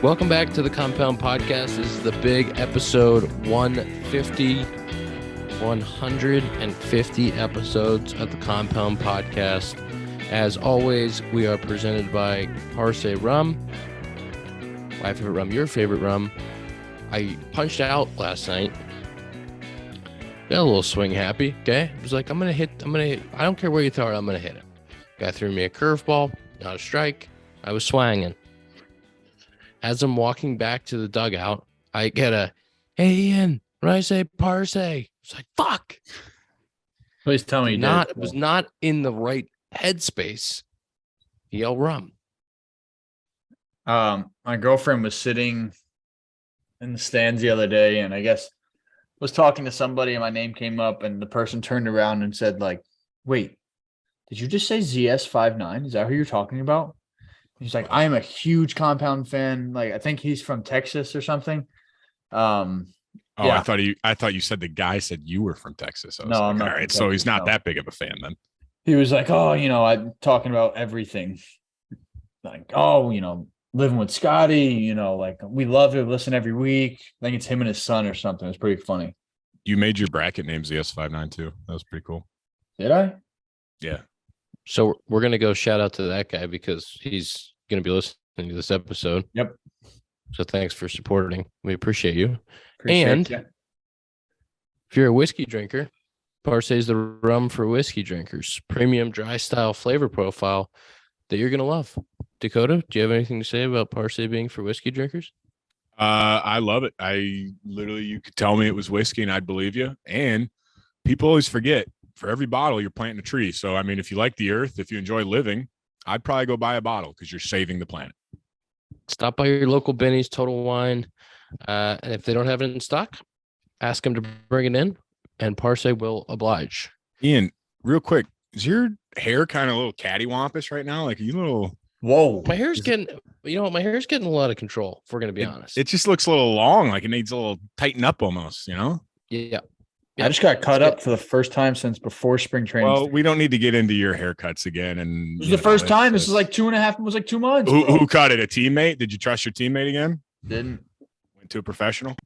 Welcome back to the Compound Podcast. This is the big episode 150. 150 episodes of the Compound Podcast. As always, we are presented by Parse Rum. My favorite rum, your favorite rum. I punched out last night. Got a little swing happy, okay? I was like, I'm gonna hit. I don't care where you throw it, I'm gonna hit it. Guy threw me a curveball, not a strike. I was swanging. As I'm walking back to the dugout, I get a, hey Ian, when I say Parse, it's like, fuck. Please tell me Was not in the right headspace. Yell rum. My girlfriend was sitting in the stands the other day, and I guess was talking to somebody, and my name came up, and the person turned around and said, like, wait, did you just say ZS59? Is that who you're talking about? He's like, I am a huge Compound fan. Like, I think he's from Texas or something. Yeah. I thought you said the guy said you were from Texas. I was No, like, I'm not all right, from so Texas, he's not no. that big of a fan then. He was like, oh, I'm talking about everything. Like, oh, living with Scotty, like we love to listen every week. I think it's him and his son or something. It's pretty funny. You made your bracket name ZS59 too. That was pretty cool. Did I? Yeah. So we're going to go shout out to that guy because he's going to be listening to this episode. Yep. So thanks for supporting. We appreciate you. Appreciate you. If you're a whiskey drinker, Parse is the rum for whiskey drinkers. Premium dry style flavor profile that you're going to love. Dakota, do you have anything to say about Parse being for whiskey drinkers? I love it. You could tell me it was whiskey and I'd believe you. And people always forget, for every bottle, you're planting a tree. So, I mean, if you like the earth, if you enjoy living, I'd probably go buy a bottle because you're saving the planet. Stop by your local Benny's, Total Wine. And if they don't have it in stock, ask them to bring it in, and Parse will oblige. Ian, real quick, is your hair kind of a little cattywampus right now? Like, are you a little... Whoa. My hair's getting a lot of control, if we're going to be honest. It just looks a little long, like it needs a little tighten up almost, Yeah. I just got cut up for the first time since before spring training. Well, we don't need to get into your haircuts again. And this is the first time. This is like 2 months. Who cut it? A teammate? Did you trust your teammate again? Didn't. Went to a professional?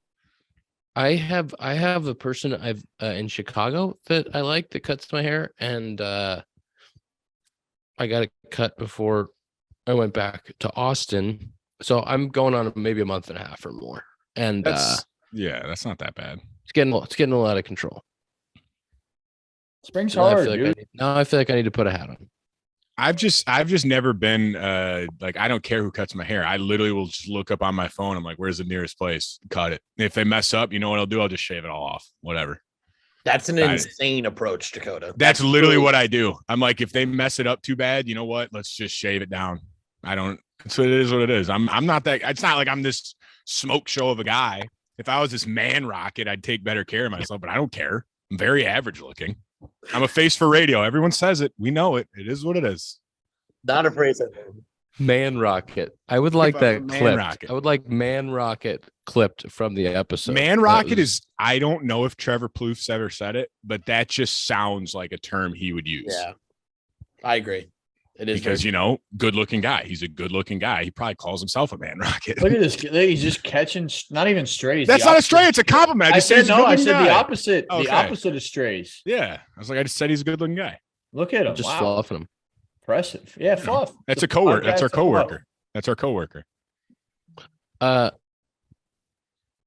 I have a person I've in Chicago that I like that cuts my hair, and I got it cut before I went back to Austin. So I'm going on maybe a month and a half or more. And that's not that bad. It's getting a lot of control. Spring's hard, dude. Now I feel like I need to put a hat on. I've just never been like, I don't care who cuts my hair. I literally will just look up on my phone. I'm like, where's the nearest place? Cut it. If they mess up, you know what I'll do? I'll just shave it all off. Whatever. That's an insane approach, Dakota. That's literally what I do. I'm like, if they mess it up too bad, you know what? Let's just shave it down. So it is what it is. I'm not that. It's not like I'm this smoke show of a guy. If I was this man rocket, I'd take better care of myself, but I don't care. I'm very average looking. I'm a face for radio. Everyone says it. We know it. It is what it is. Not a phrase. Man rocket. I would like that clipped. Rocket. I would like man rocket clipped from the episode. Man rocket is, I don't know if Trevor Plouffe's ever said it, but that just sounds like a term he would use. Yeah, I agree. It is because, good looking guy. He's a good looking guy. He probably calls himself a man rocket. Look at this. He's just catching, not even strays. That's not a stray. It's a compliment. I said the opposite. Okay. The opposite of strays. Yeah. I was like, I just said he's a good looking guy. Look at him. Just fluffing him. Impressive. Yeah, fluff. That's a coworker. That's our coworker. That's our coworker.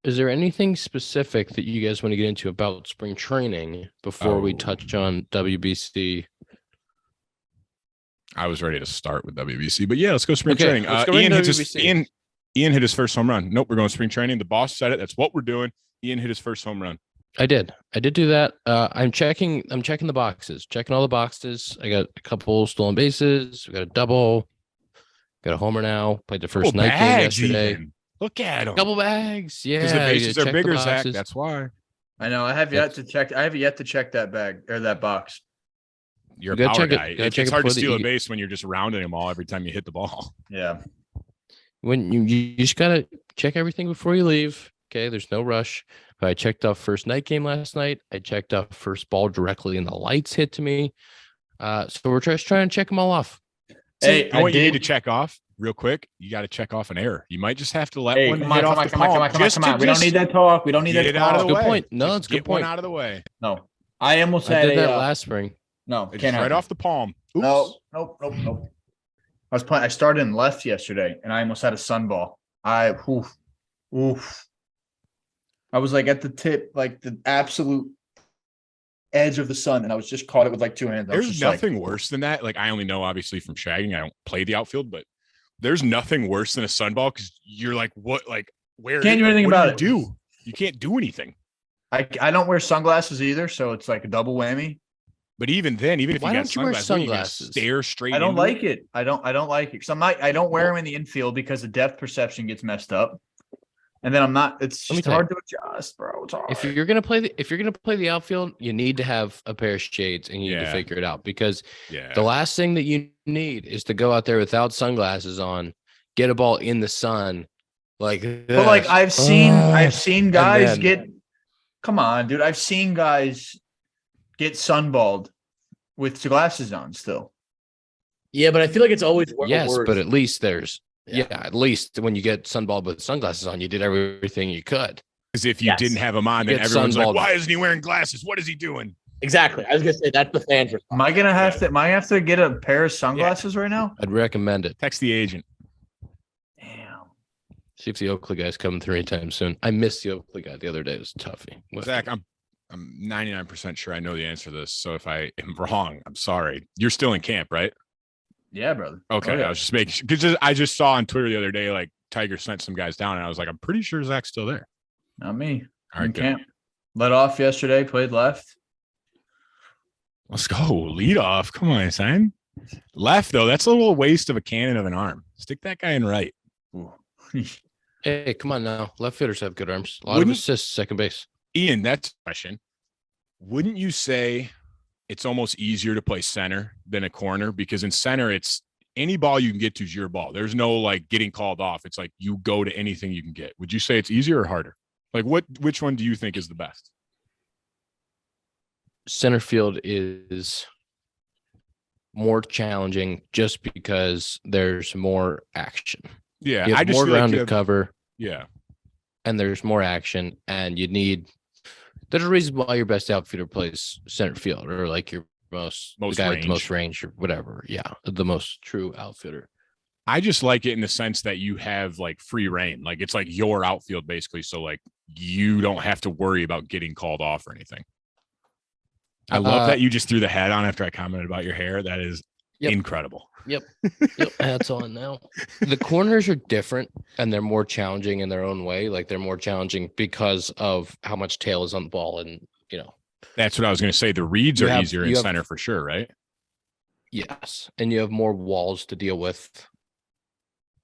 Is there anything specific that you guys want to get into about spring training before we touch on WBC? I was ready to start with WBC, but yeah, let's go spring training. Ian hit his first home run. Nope, we're going spring training. The boss said it. That's what we're doing. Ian hit his first home run. I did do that. I'm checking the boxes, checking all the boxes. I got a couple stolen bases. We got a double, got a homer now. Played the first night game yesterday. Even. Look at them. Couple bags. Yeah. Because the bases are bigger, Zack. That's why. I know. I have yet to check that bag or that box. You're a power guy. It's hard to steal a base when you're just rounding them all every time you hit the ball. Yeah. When you just gotta check everything before you leave. Okay, there's no rush. I checked off first night game last night. I checked off first ball directly and the lights hit to me. So we're just trying to check them all off. Hey, You know what you need to check off real quick? You got to check off an error. You might just have to let one hit off the palm. Come on. We don't need that talk. We don't need get that it out of talk. the Good way. point. No, Just it's a good get one point. out of the way. No, I almost I had did that a last spring. no. It's Can't right happen. off the palm. Oops. Nope. I was playing. I started in left yesterday, and I almost had a sunball. Oof. I was like at the tip, like the absolute edge of the sun, and I was just caught it with like two hands. There's nothing worse than that. Like I only know obviously from shagging. I don't play the outfield, but there's nothing worse than a sunball because you're like, what? Like where? Can't do anything about it. You can't do anything. I don't wear sunglasses either, so it's like a double whammy. But even then, even if Why you got don't you wear sunglasses, what are you gonna sunglasses? stare straight. I don't into like it. I don't like it because I don't wear them in the infield because the depth perception gets messed up, and then I'm not. It's Let me just tell hard to adjust, bro. It's hard. If you're gonna play the outfield, you need to have a pair of shades and you need to Yeah. figure it out because Yeah. the last thing that you need is to go out there without sunglasses on, get a ball in the sun, like. But like this. I've seen guys then- get. Come on, dude. I've seen guys get sunballed with glasses on still. Yeah, but I feel like it's always Yes, worse. but at least there's Yeah. at least when you get sunballed with sunglasses on, you did everything you could. Because if you Yes. didn't have them on, You then get everyone's like, sunballed. why isn't he wearing glasses? What is he doing? Exactly. I was gonna say that's the fans' response. Am I gonna have to? Am I have to get a pair of sunglasses right now? I'd recommend it. Text the agent. Damn. See if the Oakley guy's coming through anytime soon. I missed the Oakley guy the other day. It was toughy. Zach, I'm 99% sure I know the answer to this. So if I am wrong, I'm sorry. You're still in camp, right? Yeah, brother. Okay. Oh, yeah. I was just making sure because I just saw on Twitter the other day, like Tiger sent some guys down, and I was like, I'm pretty sure Zach's still there. Not me. All right, In good. camp. Let off yesterday. Played left. Let's go. Lead off. Come on, son. Left, though, that's a little waste of a cannon of an arm. Stick that guy in right. Ooh. Hey, come on now. Left fielders have good arms. A lot Wouldn't- of assists, second base. Ian, that's a question. Wouldn't you say it's almost easier to play center than a corner? Because in center, it's any ball you can get to is your ball. There's no like getting called off. It's like you go to anything you can get. Would you say it's easier or harder? Like which one do you think is the best? Center field is more challenging just because there's more action. Yeah, You I have just more feel like ground you to have- cover, Yeah. and there's more action, and you need. There's a reason why your best outfielder plays center field, or like your most Most the guy with range. the most range, or whatever. Yeah, the most true outfielder. I just like it in the sense that you have like free reign. Like it's like your outfield basically. So like you don't have to worry about getting called off or anything. I love that you just threw the hat on after I commented about your hair. That is Yep. incredible. Yep, hats on now. The corners are different and they're more challenging in their own way. Like they're more challenging because of how much tail is on the ball, and That's what I was going to say. The reads You are have- easier in you have- center for sure, right? yes, and you have more walls to deal with.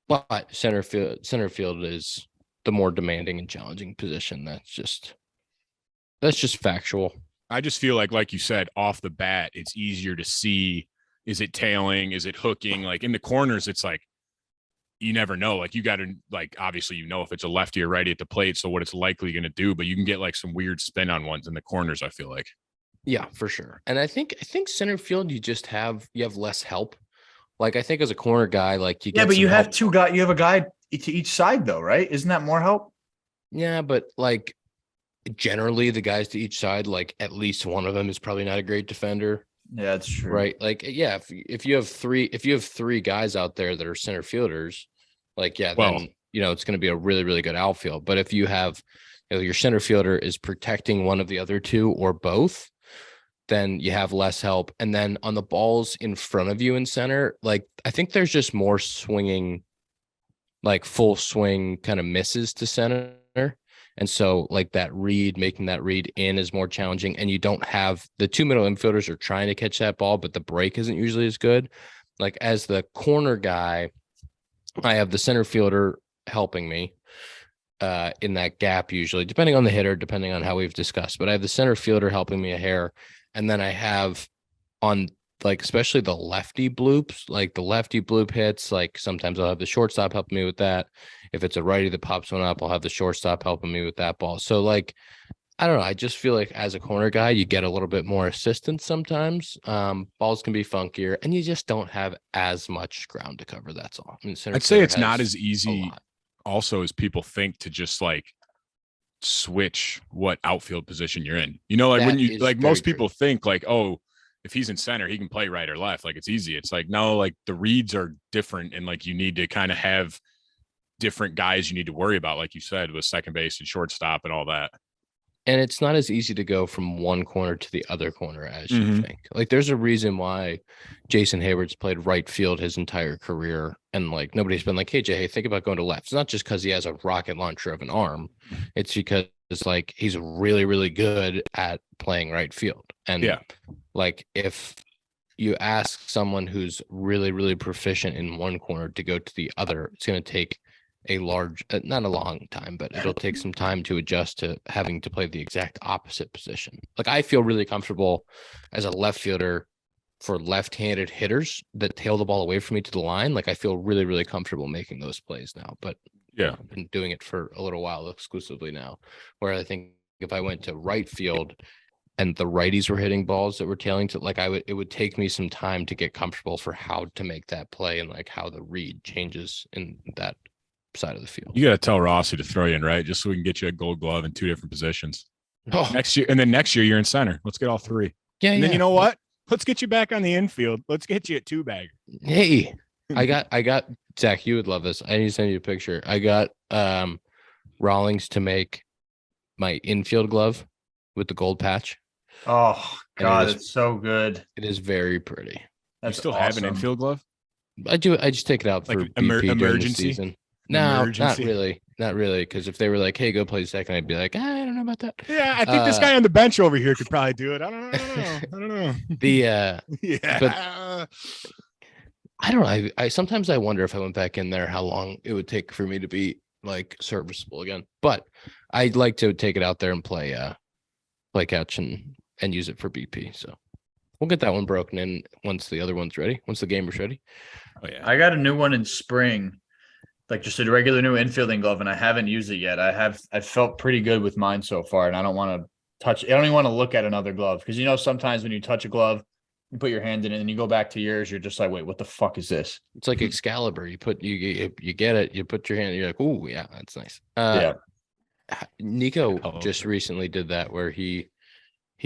But center field is the more demanding and challenging position. That's just factual. I just feel like you said, off the bat, it's easier to see. Is it tailing? Is it hooking? Like in the corners, it's like you never know. Like you got to obviously if it's a lefty or righty at the plate, so what it's likely going to do. But you can get like some weird spin on ones in the corners. I feel like. Yeah, for sure. And I think center field, you have less help. Like I think as a corner guy, like you Yeah, get but some you have help. two guys. You have a guy to each side, though, right? Isn't that more help? Yeah, but like generally the guys to each side, like at least one of them is probably not a great defender, Yeah, that's true. right? Like yeah, if you have three guys out there that are center fielders, like yeah, Well- then it's going to be a really really good outfield. But if you have your center fielder is protecting one of the other two or both, then you have less help. And then on the balls in front of you in center, like I think there's just more swinging, like full swing kind of misses to center. And so like making that read in is more challenging. And you don't have the two middle infielders are trying to catch that ball, but the break isn't usually as good. Like as the corner guy, I have the center fielder helping me in that gap, usually depending on the hitter, depending on how we've discussed, but I have the center fielder helping me a hair. And then I have on like, especially the lefty bloops, like the lefty bloop hits, like sometimes I'll have the shortstop helping me with that. If it's a righty that pops one up, I'll have the shortstop helping me with that ball. So like I don't know. I just feel like as a corner guy, you get a little bit more assistance sometimes. Balls can be funkier, and you just don't have as much ground to cover. That's all. I mean, center I'd say fielder it's not has as a easy lot. also as people think to just like switch what outfield position you're in. You know, like when That you is like very most true. people think like, oh, if he's in center, he can play right or left. Like it's easy. It's like, no, like the reads are different. And like you need to kind of have different guys you need to worry about, like you said, with second base and shortstop and all that. And it's not as easy to go from one corner to the other corner as you Mhm. think. Like there's a reason why Jason Hayward's played right field his entire career. And like nobody's been like, hey, Jay, think about going to left. It's not just because he has a rocket launcher of an arm. It's because it's like he's really, really good at playing right field. And Yeah. like if you ask someone who's really, really proficient in one corner to go to the other, it's going to take a large, not a long time, but it'll take some time to adjust to having to play the exact opposite position. Like I feel really comfortable as a left fielder for left-handed hitters that tail the ball away from me to the line. Like I feel really, really comfortable making those plays now, but Yeah. I've been doing it for a little while exclusively now, where I think if I went to right field and the righties were hitting balls that were tailing to, like it would take me some time to get comfortable for how to make that play and like how the read changes in that side of the field. You got to tell Rossi to throw you in right, just so we can get you a gold glove in 2 different positions Oh, next year. And then next year you're in center. Let's get all 3. yeah, And then yeah. you know what? Let's get you back on the infield. Let's get you a 2-bagger. Hey, I got Zach, you would love this. I need to send you a picture. I got Rawlings to make my infield glove with the gold patch. Oh And God, is- it's so good. It is very pretty. That's you still awesome. have an infield glove? I just take it out for Like BP during the emergency? season. No, Emergency? not really. Because if they were like, "Hey, go play second," I'd be like, "I don't know about that." Yeah, I think this guy on the bench over here could probably do it. I don't know. The Yeah. but I don't know. I sometimes I wonder if I went back in there, how long it would take for me to be like serviceable again. But I'd like to take it out there and play catch and use it for BP. So we'll get that one broken in once the other one's ready. Once the game is ready. Oh, yeah. I got a new one in spring, like just a regular new infielding glove, and I haven't used it yet. I felt pretty good with mine so far, and I don't want to touch. I don't even want to look at another glove because sometimes when you touch a glove, you put your hand in it, and you go back to yours, you're just like, wait, what the fuck is this? It's like Excalibur. You get it. You put your hand. You're like, oh yeah, that's nice. Yeah. Nico just recently did that where he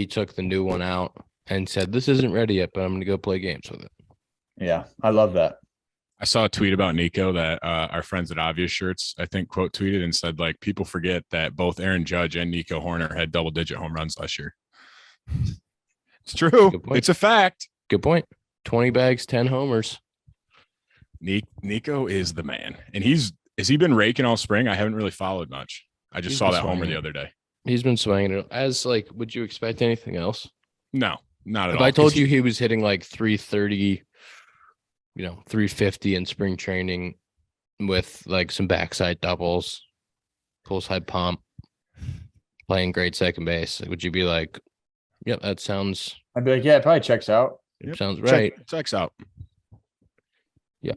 took the new one out and said, "This isn't ready yet, but I'm going to go play games with it." Yeah, I love that. I saw a tweet about Nico that our friends at Obvious Shirts, I think, quote tweeted and said, like, people forget that both Aaron Judge and Nico Horner had double-digit home runs last year. It's true. It's a fact. Good point. 20 bags, 10 homers. Nico is the man. And has he been raking all spring? I haven't really followed much. I just saw that homer the other day. He's been swinging it. As like, would you expect anything else? No, not at all. If I told you he was hitting like 330, 350 in spring training with like some backside doubles, full side pump, playing great second base, would you be like, yep, that sounds. I'd be like, yeah, it probably checks out. Sounds right. Checks out. Yeah.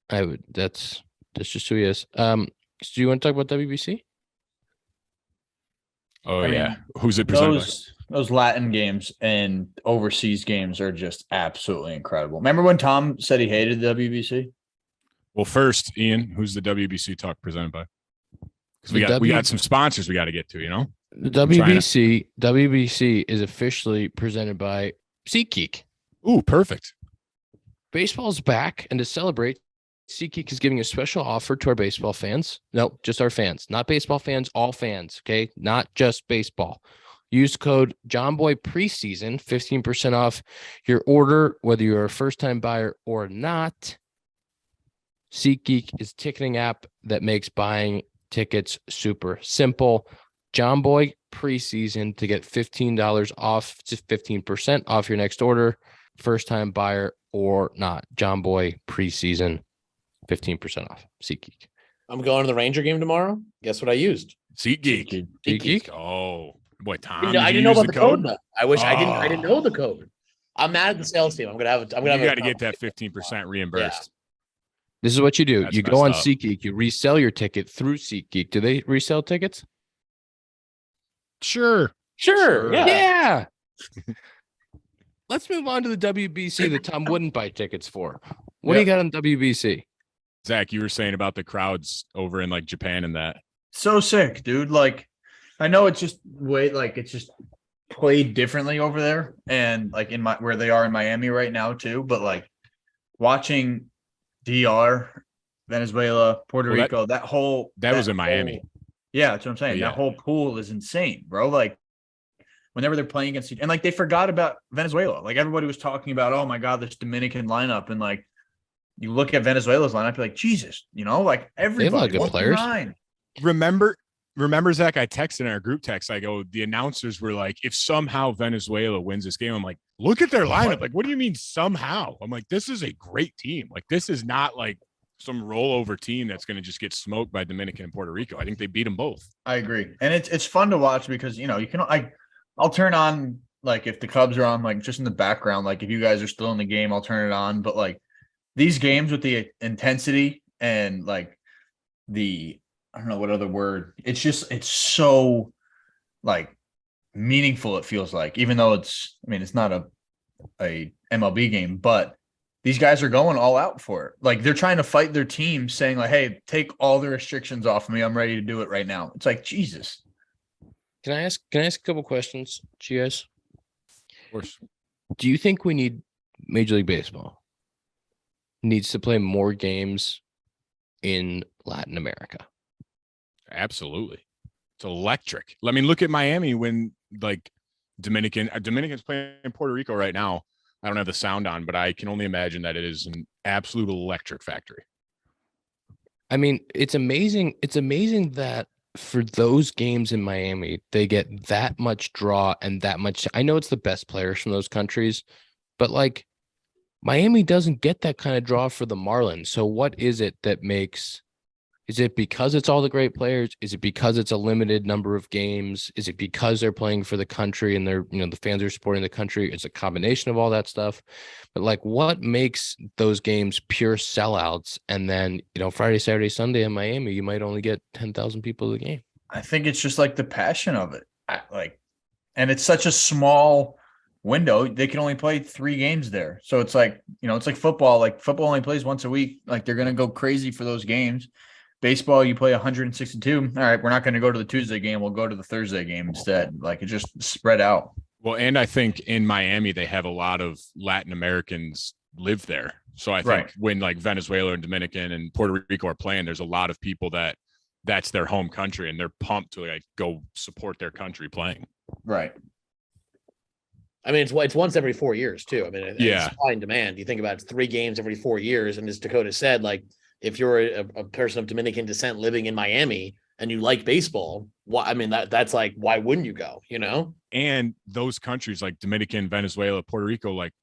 I would. That's just who he is. Do you want to talk about WBC? Oh, I yeah. mean, Who's it presented by? Those Latin games and overseas games are just absolutely incredible. Remember when Tom said he hated the WBC? Well, first, Ian, who's the WBC talk presented by? Because we got some sponsors we got to get to, The WBC is officially presented by SeatGeek. Ooh, perfect. Baseball's back, and to celebrate, SeatGeek is giving a special offer to our baseball fans. No, just our fans, not baseball fans, all fans. Okay, not just baseball. Use code JohnBoy Preseason, 15% off your order, whether you're a first-time buyer or not. SeatGeek is a ticketing app that makes buying tickets super simple. JohnBoy Preseason to get $15 off, just 15% off your next order, first-time buyer or not. JohnBoy Preseason, 15% off. SeatGeek. I'm going to the Ranger game tomorrow. Guess what I used? SeatGeek. SeatGeek. Oh, boy, Tom. I didn't know about the code. Though. I wish I didn't know the code. I'm mad at the sales team. I'm gonna have. You got to get that 15% reimbursed. This is what you do. That's you go on messed up. SeatGeek. You resell your ticket through SeatGeek. Do they resell tickets? Sure. Sure. Yeah. Yeah. Let's move on to the WBC that Tom wouldn't buy tickets for. What do you got on WBC? Zach, you were saying about the crowds over in like Japan and that. So sick, dude. Like, I know it's just it's just played differently over there, and like where they are in Miami right now too. But like watching DR, Venezuela, Puerto Rico, that was in Miami. Yeah, that's what I'm saying. Yeah. That whole pool is insane, bro. Like whenever they're playing against and like they forgot about Venezuela. Like everybody was talking about, oh my God, this Dominican lineup. And like you look at Venezuela's lineup, you're like, Jesus, like everybody. They have a lot of good players. Remember, Zach, I texted in our group text. I go, the announcers were like, if somehow Venezuela wins this game, I'm like, look at their lineup. Like, what do you mean somehow? I'm like, this is a great team. Like, this is not like some rollover team that's going to just get smoked by Dominican and Puerto Rico. I think they beat them both. I agree. And it's fun to watch because, I'll turn on, like, if the Cubs are on, like, just in the background, like, if you guys are still in the game, I'll turn it on. But, like, these games with the intensity and, like, I don't know what other word. It's so, like, meaningful, it feels like, even though it's not a MLB game, but these guys are going all out for it. Like, they're trying to fight their team, saying, like, hey, take all the restrictions off of me. I'm ready to do it right now. It's like, Jesus. Can I ask a couple questions to you guys? Of course. Do you think we need Major League Baseball needs to play more games in Latin America? Absolutely. It's electric. I mean, look at Miami when like Dominican's playing in Puerto Rico right now. I don't have the sound on, but I can only imagine that it is an absolute electric factory. I mean, it's amazing. It's amazing that for those games in Miami, they get that much draw and that much. I know it's the best players from those countries, but like Miami doesn't get that kind of draw for the Marlins. So what is it that makes? Is it because it's all the great players? Is it because it's a limited number of games? Is it because they're playing for the country and they're, the fans are supporting the country? It's a combination of all that stuff. But like, what makes those games pure sellouts? And then, Friday, Saturday, Sunday in Miami, you might only get 10,000 people to the game. I think it's just like the passion of it. And it's such a small window. They can only play 3 games there. So it's like, it's like football. Like football only plays once a week. Like they're going to go crazy for those games. Baseball, you play 162. All right, we're not going to go to the Tuesday game. We'll go to the Thursday game instead. Like it just spread out. Well, and I think in Miami, they have a lot of Latin Americans live there. So I think when like Venezuela and Dominican and Puerto Rico are playing, there's a lot of people that's their home country and they're pumped to like go support their country playing. Right. I mean, it's once every 4 years too. I mean, it's supply and demand. You think about it, 3 games every 4 years. And as Dakota said, like, if you're a person of Dominican descent living in Miami and you like baseball, that's like, why wouldn't you go, And those countries like Dominican, Venezuela, Puerto Rico, like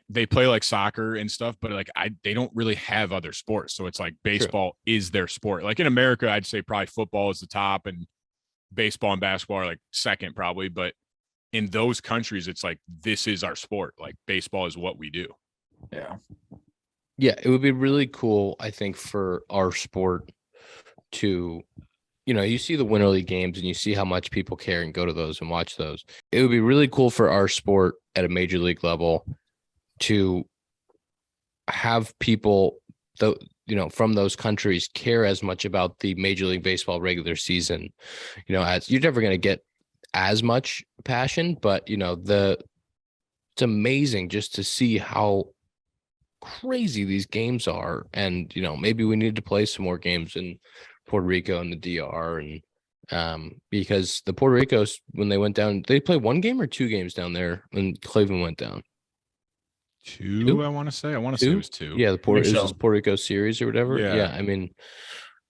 they play like soccer and stuff, but like they don't really have other sports. So it's like baseball is their sport. Like in America, I'd say probably football is the top and baseball and basketball are like second probably. But in those countries, it's like, this is our sport. Like baseball is what we do. Yeah. Yeah, it would be really cool, I think, for our sport to, you see the Winter League games and you see how much people care and go to those and watch those. It would be really cool for our sport at a major league level to have people, from those countries care as much about the Major League Baseball regular season, as you're never going to get as much passion, but, it's amazing just to see how crazy these games are. And maybe we need to play some more games in Puerto Rico and the DR, and because the Puerto Ricos, when they went down, they played 1 game or 2 games down there when Cleveland went down. 2, I want to say it was 2. Yeah, the Puerto Rico series or whatever. Yeah, I mean,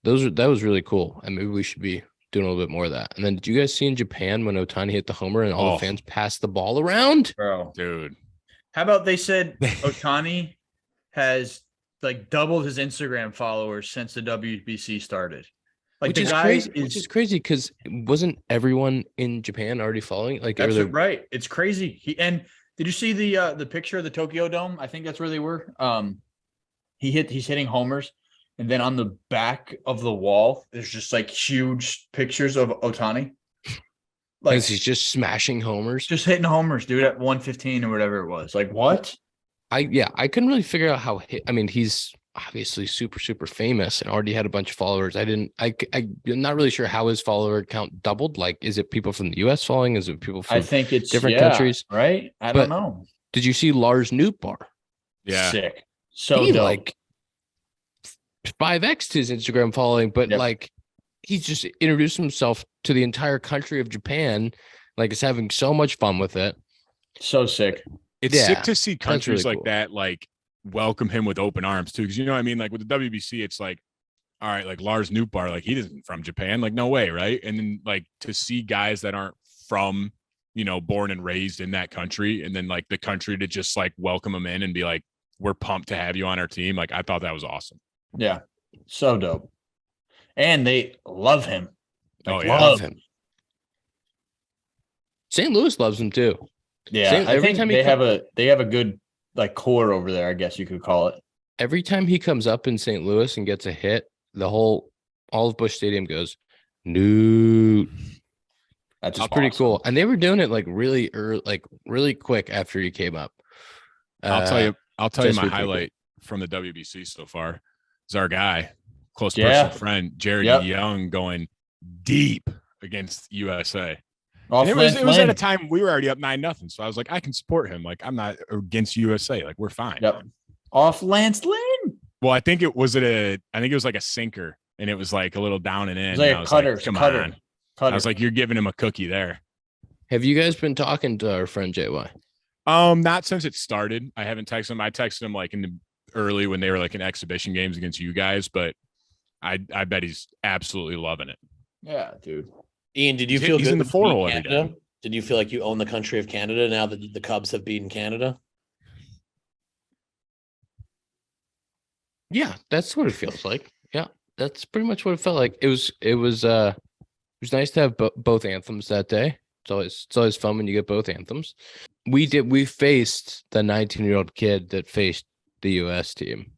that was really cool, and maybe we should be doing a little bit more of that. And then, did you guys see in Japan when Ohtani hit the homer and all the fans passed the ball around? Bro, dude, how about they said Ohtani has like doubled his Instagram followers since the WBC started. Like which is crazy because wasn't everyone in Japan already following? Like that's right. It's crazy. Did you see the picture of the Tokyo Dome? I think that's where they were. He's hitting homers, and then on the back of the wall, there's just like huge pictures of Ohtani. Like Because he's just smashing homers. just hitting homers, dude, at 115 or whatever it was. Like what? I couldn't really figure out how. I mean, he's obviously super famous and already had a bunch of followers. I'm not really sure how his follower count doubled. Like, is it people from the U.S. following? Is it people from I think it's different countries? right? I But- don't know. Did you see Lars Nootbaar? Yeah. Sick. So He dope. like 5x his Instagram following, but Yep. like he's just introduced himself to the entire country of Japan. Like, is having so much fun with it. So sick. It's Yeah, sick to see countries really like cool. that like welcome him with open arms too. Because you know what I mean? Like with the WBC, it's like, all right, like Lars Nootbaar, like he isn't from Japan. Like, no way, right? And then like to see guys that aren't from, born and raised in that country, and then like the country to just like welcome him in and be like, we're pumped to have you on our team. Like, I thought that was awesome. Yeah. So dope. And they love him. Oh, yeah. Love him. St. Louis loves him too. Yeah. Same- I every think time he they have a good like core over there, I guess you could call it. Every time he comes up in St. Louis and gets a hit, all of Busch Stadium goes, Newt. That's It's pretty cool. And they were doing it like really early, like really quick after he came up. I'll tell you that's my really pretty highlight from the WBC so far is our guy, close Yeah. personal friend, Jared Yep. Young, going deep against USA. Off And it was Lance at a Lynn. time we were already up 9-0. So I was like, I can support him. Like, I'm not against USA. Like, we're fine. Yep. Off Lance Lynn. Well, I think it was like a sinker, and it was like a little down and in. It was like and I a was cutter. Like, come cutter. on. Cutter. I was like, you're giving him a cookie there. Have you guys been talking to our friend JY? Not since it started. I haven't texted him. I texted him like in the early when they were like in exhibition games against you guys, but I bet he's absolutely loving it. yeah, dude. Ian, did you He's feel in good the to four beat hole every Canada? Did you feel like you own the country of Canada now that the Cubs have beaten Canada? Yeah, that's what it feels like. Yeah, that's pretty much what it felt like. It was nice to have both anthems that day. It's always fun when you get both anthems. We faced the 19-year-old kid that faced the US team.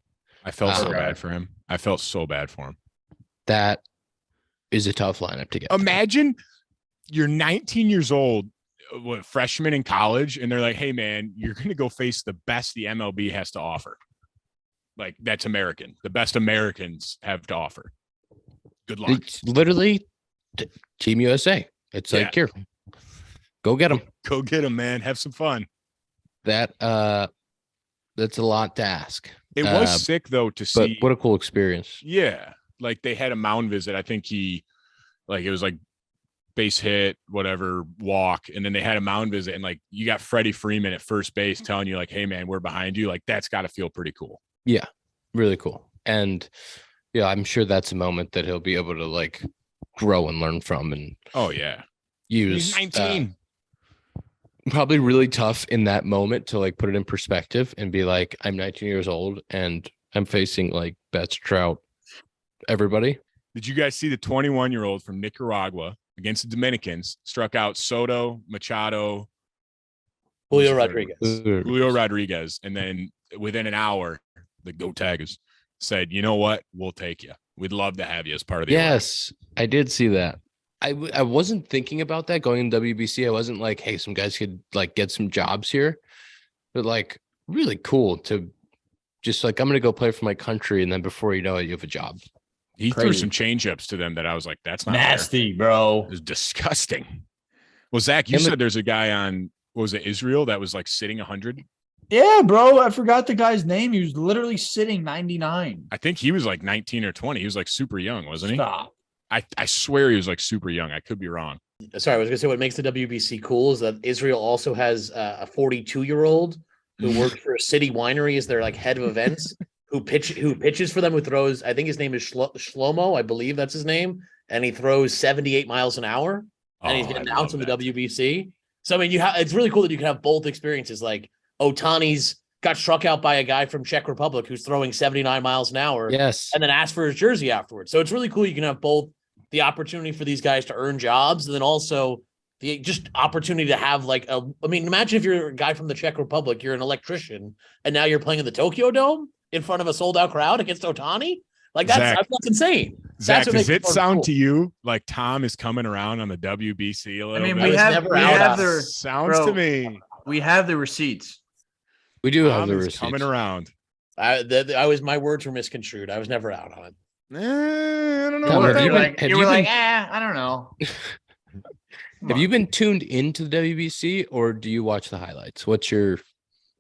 I felt so Okay. bad for him. I felt so bad for him. That is a tough lineup to get through. Imagine you're 19 years old, freshman in college, and they're like, hey, man, you're going to go face the best the MLB has to offer. Like, that's American. The best Americans have to offer. Good luck. It's literally Team USA. It's Yeah. like, here, go get them. Go get them, man. Have some fun. That's a lot to ask. It was sick, though, to But see. what a cool experience. Yeah. Like, they had a mound visit. I think it was like base hit, whatever, walk. And then they had a mound visit. And, like, you got Freddie Freeman at first base telling you, like, hey, man, we're behind you. Like, that's got to feel pretty cool. Yeah, really cool. And yeah, I'm sure that's a moment that he'll be able to like grow and learn from and Oh, yeah. use. He's 19. Probably really tough in that moment to like put it in perspective and be like, I'm 19 years old and I'm facing like Betts, Trout, everybody. Did you guys see the 21-year-old from Nicaragua against the Dominicans struck out Soto, Machado, Julio what's his Rodriguez. Julio Rodriguez, and then within an hour, the Go Tigers said, "You know what? We'll take you. We'd love to have you as part of the." Yes, I did see that. I wasn't thinking about that going in WBC. I wasn't like, hey, some guys could like get some jobs here, but like really cool to just like, I'm going to go play for my country. And then before you know it, you have a job. He threw Crazy. some changeups to them that I was like, "That's not fair." Nasty, bro. It was disgusting. Well, Zach, you Him said there's a guy on what was it, Israel, that was like sitting 100. Yeah, bro. I forgot the guy's name. He was literally sitting 99. I think he was like 19 or 20. He was like super young, wasn't he? Stop. I swear he was like super young. I could be wrong. Sorry, I was going to say what makes the WBC cool is that Israel also has a 42-year-old who works for a city winery as their like head of events, who pitches for them, who throws, I think his name is Shlomo, I believe that's his name, and he throws 78 miles an hour, and he's Oh, getting I announced in love the that. WBC. So I mean, it's really cool that you can have both experiences. Like Otani's got struck out by a guy from Czech Republic who's throwing 79 miles an hour, Yes. and then asked for his jersey afterwards. So it's really cool. You can have both the opportunity for these guys to earn jobs, and then also the just opportunity to have like I mean, imagine if you're a guy from the Czech Republic, you're an electrician, and now you're playing in the Tokyo Dome in front of a sold out crowd against Otani. Like Zack, that's insane. Zach, That's what does makes it fun sound cool. to you like Tom is coming around on the WBC a little I mean, bit? we was have never we out have on the Sounds to bro, me. we have the receipts. We do have Tom the is receipts. coming around. My words were misconstrued. I was never out on it. I don't know Tom, about have you that. been- You were like, I don't know. Have you been tuned into the WBC or do you watch the highlights? What's your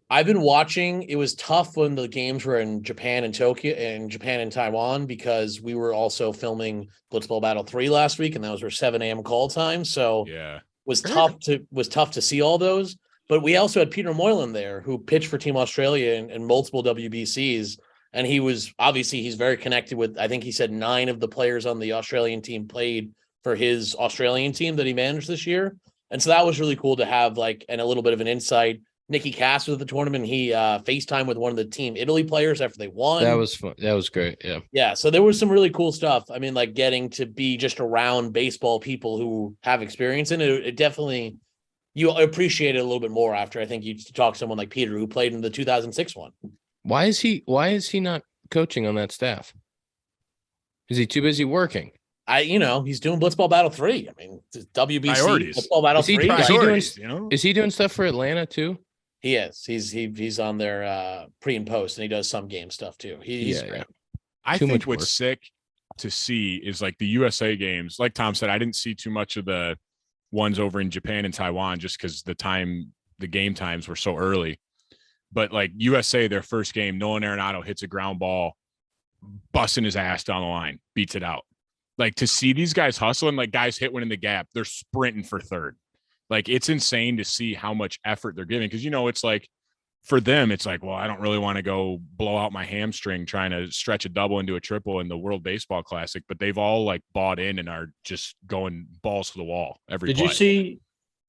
I've been watching. It was tough when the games were in Japan and Tokyo and Japan and Taiwan because we were also filming Blitzball Battle 3 last week, and that was our 7 a.m. call time. So Yeah. was tough to see all those. But we also had Peter Moylan there, who pitched for Team Australia in multiple WBCs. And he's very connected with, I think he said 9 of the players on the Australian team played for his Australian team that he managed this year. And so that was really cool to have and a little bit of an insight. Nicky Cass was at the tournament. He FaceTime with one of the Team Italy players after they won. That was fun. That was great. Yeah. Yeah. So there was some really cool stuff. I mean, like getting to be just around baseball people who have experience in it. It definitely, you appreciate it a little bit more after I think you talk to someone like Peter who played in the 2006 one. Why is he not coaching on that staff? Is he too busy working? He's doing Blitzball Battle 3. I mean, WBC Priorities. Blitzball Battle Is he 3. Priorities, Is he doing stuff for Atlanta too? He is. He's on their pre and post, and he does some game stuff too. He's great. Yeah. I Too think much what's work. sick to see is like the USA games. Like Tom said, I didn't see too much of the ones over in Japan and Taiwan just because the game times were so early. But like USA, their first game, Nolan Arenado hits a ground ball, busting his ass down the line, beats it out. Like to see these guys hustling, like guys hit one in the gap, they're sprinting for third. Like it's insane to see how much effort they're giving. Cause it's like for them, it's like, well, I don't really want to go blow out my hamstring trying to stretch a double into a triple in the World Baseball Classic, but they've all like bought in and are just going balls to the wall every play.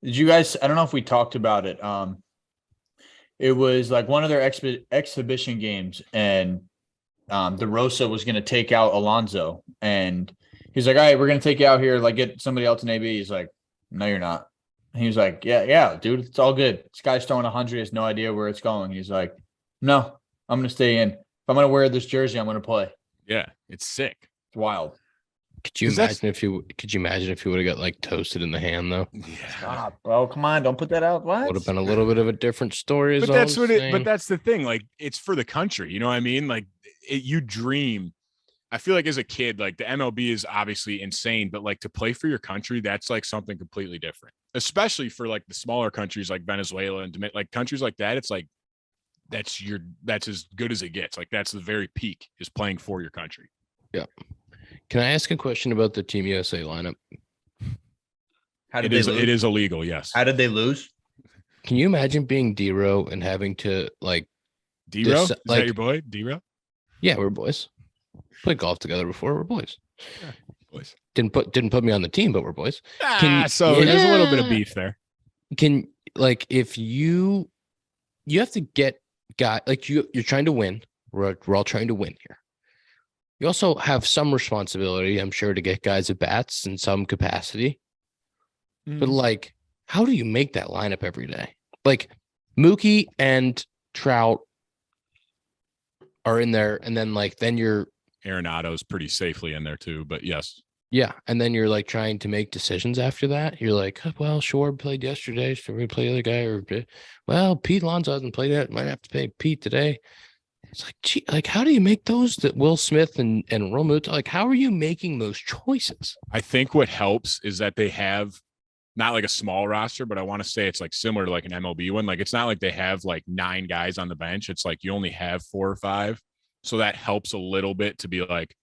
Did you guys, I don't know if we talked about it. It was like one of their exhibition games and DeRosa was going to take out Alonso and he's like, all right, we're going to take you out here. Like get somebody else in AB. He's like, no, you're not. And he was like, yeah, dude, it's all good. This guy's throwing 100. He has no idea where it's going. He's like, no, I'm going to stay in. If I'm going to wear this jersey, I'm going to play. Yeah. It's sick. It's wild. Could you imagine if he would have got like toasted in the hand though? Yeah. Stop, bro. Come on. Don't put that out. What? Would have been a little bit of a different story. But that's the thing. Like it's for the country. You know what I mean? Like you dream. I feel like as a kid, like the MLB is obviously insane, but like to play for your country, that's like something completely different, especially for like the smaller countries like Venezuela and like countries like that. It's like, that's as good as it gets. Like that's the very peak is playing for your country. Yeah. Can I ask a question about the Team USA lineup? How did It they lose? is illegal. Yes. How did they lose? Can you imagine being D-Row and having to like D-Row? Is like- that your boy? D-Row? yeah, we're boys. Played golf together before. We're boys. Yeah, boys. Didn't put me on the team, but we're boys. So there's a little bit of beef there. Can like if you have to get guy like you're trying to win. We're all trying to win here. You also have some responsibility, I'm sure, to get guys at bats in some capacity. But like, how do you make that lineup every day? Like Mookie and Trout are in there, and then you're Arenado's pretty safely in there too, but yes. yeah, and then you're like trying to make decisions after that. You're like, well, Schwarber played yesterday, so we play the other guy, or well, Pete Alonso hasn't played yet. Might have to play Pete today. It's like, gee, like how do you make those that Will Smith and Romuto? Like, how are you making those choices? I think what helps is that they have not like a small roster, but I want to say it's like similar to like an MLB one. Like it's not like they have like 9 guys on the bench. It's like you only have 4 or 5. So that helps a little bit to be like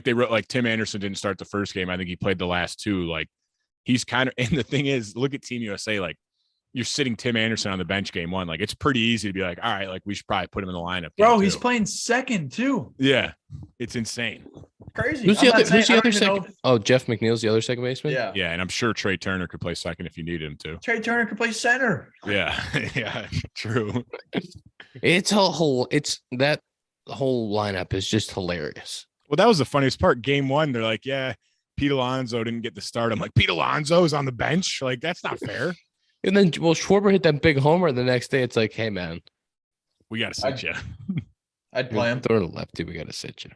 they wrote like Tim Anderson didn't start the first game. I think he played the last 2. Like he's kind of, and the thing is, look at Team USA, like you're sitting Tim Anderson on the bench game 1. Like it's pretty easy to be like, all right, like we should probably put him in the lineup. Bro, he's playing second too. Yeah. It's insane. Crazy. Who's the other know second? if Oh, Jeff McNeil's the other second baseman. Yeah. Yeah. And I'm sure Trey Turner could play second if you needed him to. Trey Turner could play center. Yeah. Yeah. True. It's that whole lineup is just hilarious. Well, that was the funniest part. Game 1, they're like, yeah, Pete Alonso didn't get the start. I'm like, Pete Alonso is on the bench? Like, that's not fair. And then, well, Schwarber hit that big homer. The next day, it's like, hey, man, We got to sit you. I'd play him. Throw to lefty. We got to sit you.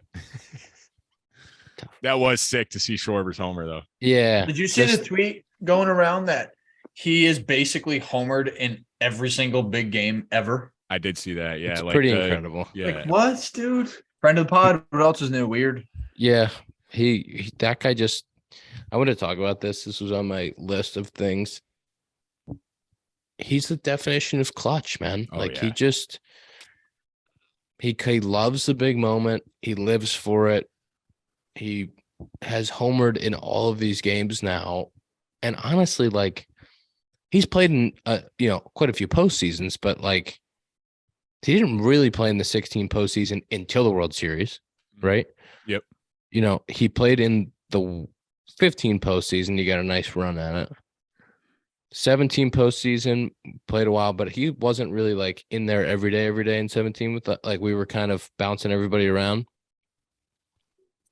That was sick to see Schwarber's homer, though. Yeah. Did you see the tweet going around that he is basically homered in every single big game ever? I did see that. Yeah, It's like pretty incredible. Yeah. Like, what, dude? Friend of the pod. What else is new? Weird. Yeah. That guy just, I want to talk about this. This was on my list of things. He's the definition of clutch, man. Oh, like yeah. he loves the big moment. He lives for it. He has homered in all of these games now. And honestly, like, he's played in quite a few postseasons, but like, he didn't really play in the 16 postseason until the World Series, right? Yep. He played in the 15 postseason. You got a nice run at it. 17 postseason, played a while, but he wasn't really like in there every day in 17 with like we were kind of bouncing everybody around.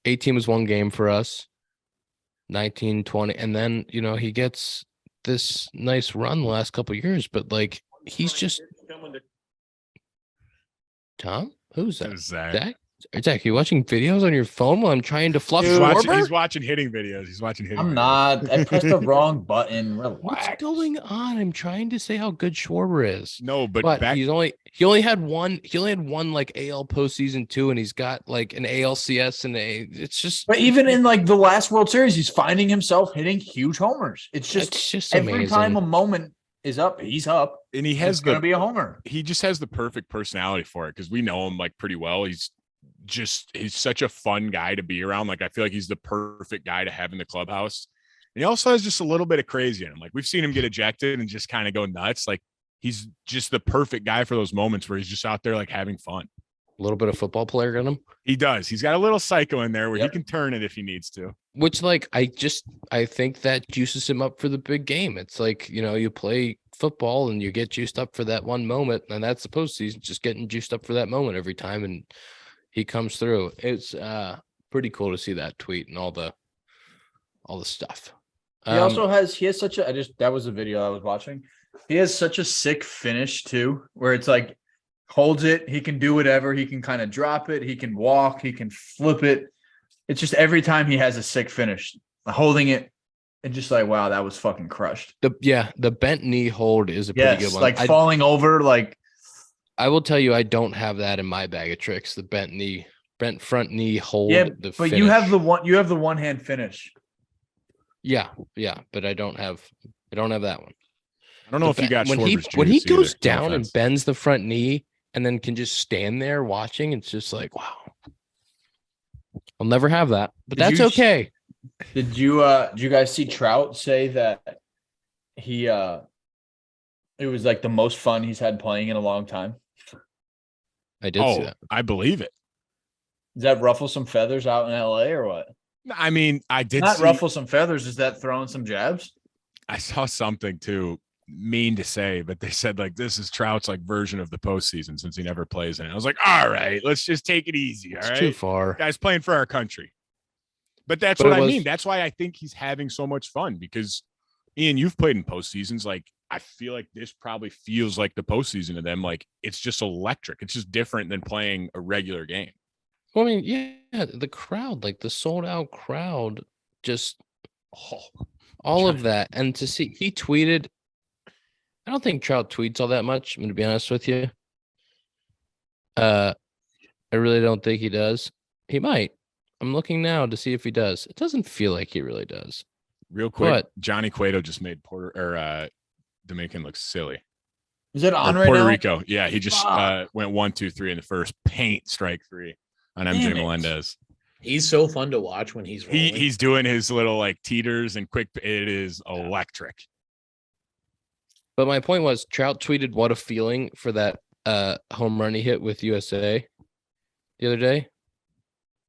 18 was one game for us. 19, 20, and then he gets this nice run the last couple of years, but like he's just Tom. Who's that? Zack. Zack, you watching videos on your phone while I'm trying to fluff Dude, Schwarber? He's watching hitting videos. I'm not. I pressed the wrong button. Relax. What's going on? I'm trying to say how good Schwarber is. No, but But he only had one like AL postseason too, and he's got like an ALCS and it's just. But even in like the last World Series, he's finding himself hitting huge homers. It's just every amazing. time a moment is up, he's up, and he has going to be a homer. He just has the perfect personality for it because we know him like pretty well. He's such a fun guy to be around. Like I feel like he's the perfect guy to have in the clubhouse. And he also has just a little bit of crazy in him. Like we've seen him get ejected and just kind of go nuts. Like he's just the perfect guy for those moments where he's just out there like having fun. A little bit of football player in him. He does. He's got a little psycho in there where he can turn it if he needs to. Which like I think that juices him up for the big game. It's like, you play football and you get juiced up for that one moment, and that's the postseason, just getting juiced up for that moment every time, and he comes through. It's pretty cool to see that tweet and all the stuff. He has such a that was a video I was watching. He has such a sick finish too, where it's like holds it, he can do whatever, he can kind of drop it, he can walk, he can flip it. It's just every time he has a sick finish, holding it and just like, wow, that was fucking crushed. The bent knee hold is a pretty good one. Like falling over, like I will tell you, I don't have that in my bag of tricks. The bent front knee hold. Yeah, but finish. You have the one hand finish. Yeah, but I don't have that one. I don't know if you got when he goes down and bends the front knee and then can just stand there watching. It's just like, wow. I'll never have that, but that's okay. Did you guys see Trout say that he it was like the most fun he's had playing in a long time? I did see that. I believe it. Does that ruffle some feathers out in LA or what? I mean, I did not ruffle some feathers. Is that throwing some jabs? I saw something too mean to say, but they said like this is Trout's like version of the postseason since he never plays in it. I was like, all right, let's just take it easy. All right, too far. Guys playing for our country. But that's what I mean. That's why I think he's having so much fun because Ian, you've played in postseasons. Like I feel like this probably feels like the postseason to them. Like it's just electric. It's just different than playing a regular game. Well, I mean, yeah, the crowd, like the sold out crowd, just all of that. And to see, he tweeted, I don't think Trout tweets all that much. I'm going to be honest with you. I really don't think he does. He might. I'm looking now to see if he does. It doesn't feel like he really does. Real quick, Johnny Cueto just made Dominican look silly. Is it on right Puerto now? Rico? Yeah, he just went 1-2-3 in the first. Paint strike 3 on MJ Melendez. He's so fun to watch when he's rolling. He's doing his little like teeters and quick. It is electric. But my point was, Trout tweeted what a feeling for that home run he hit with USA the other day.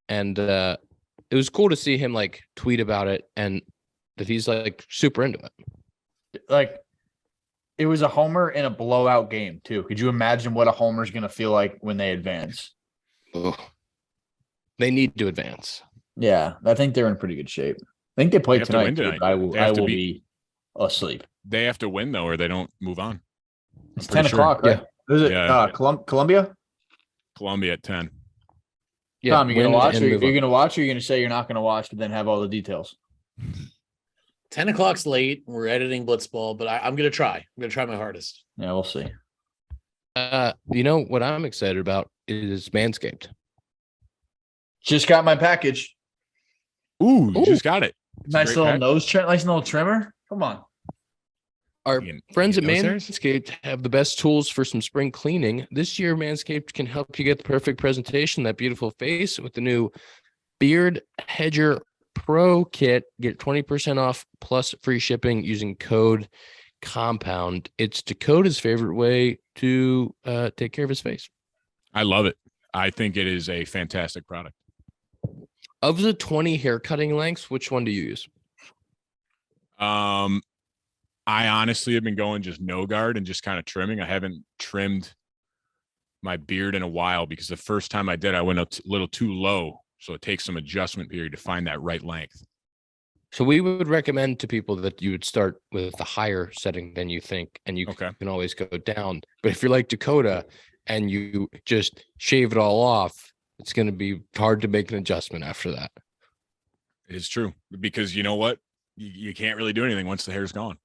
And it was cool to see him like tweet about it and that he's like super into it. Like it was a homer in a blowout game too. Could you imagine what a homer is going to feel like when they advance? Ugh. They need to advance. Yeah, I think they're in pretty good shape. I think they play tonight. I will be asleep. They have to win though, or they don't move on. It's 10 o'clock, right? Yeah. Is it Columbia? Columbia at 10. Yeah, Tom, you gonna win watch? and Or move you're on. gonna watch, or you're gonna say you're not gonna watch, but then have all the details? 10 o'clock's late. We're editing Blitzball, but I'm gonna try. I'm gonna try my hardest. Yeah, we'll see. You know what I'm excited about is Manscaped. Just got my package. Ooh, you just got it. It's a Nice great little pack. nose trim. Nice little trimmer. Come on. Our You friends at get nose hairs? Manscaped have the best tools for some spring cleaning. This year, Manscaped can help you get the perfect presentation, that beautiful face with the new Beard Hedger Pro Kit. Get 20% off plus free shipping using code COMPOUND. It's Dakota's favorite way to take care of his face. I love it. I think it is a fantastic product. Of the 20 hair cutting lengths, which one do you use? I honestly have been going just no guard and just kind of trimming. I haven't trimmed my beard in a while because the first time I did, I went a little too low. So it takes some adjustment period to find that right length. So we would recommend to people that you would start with a higher setting than you think, and you Okay. can always go down. But if you're like Dakota and you just shave it all off, it's going to be hard to make an adjustment after that. It is true because you know what? You can't really do anything once the hair's gone.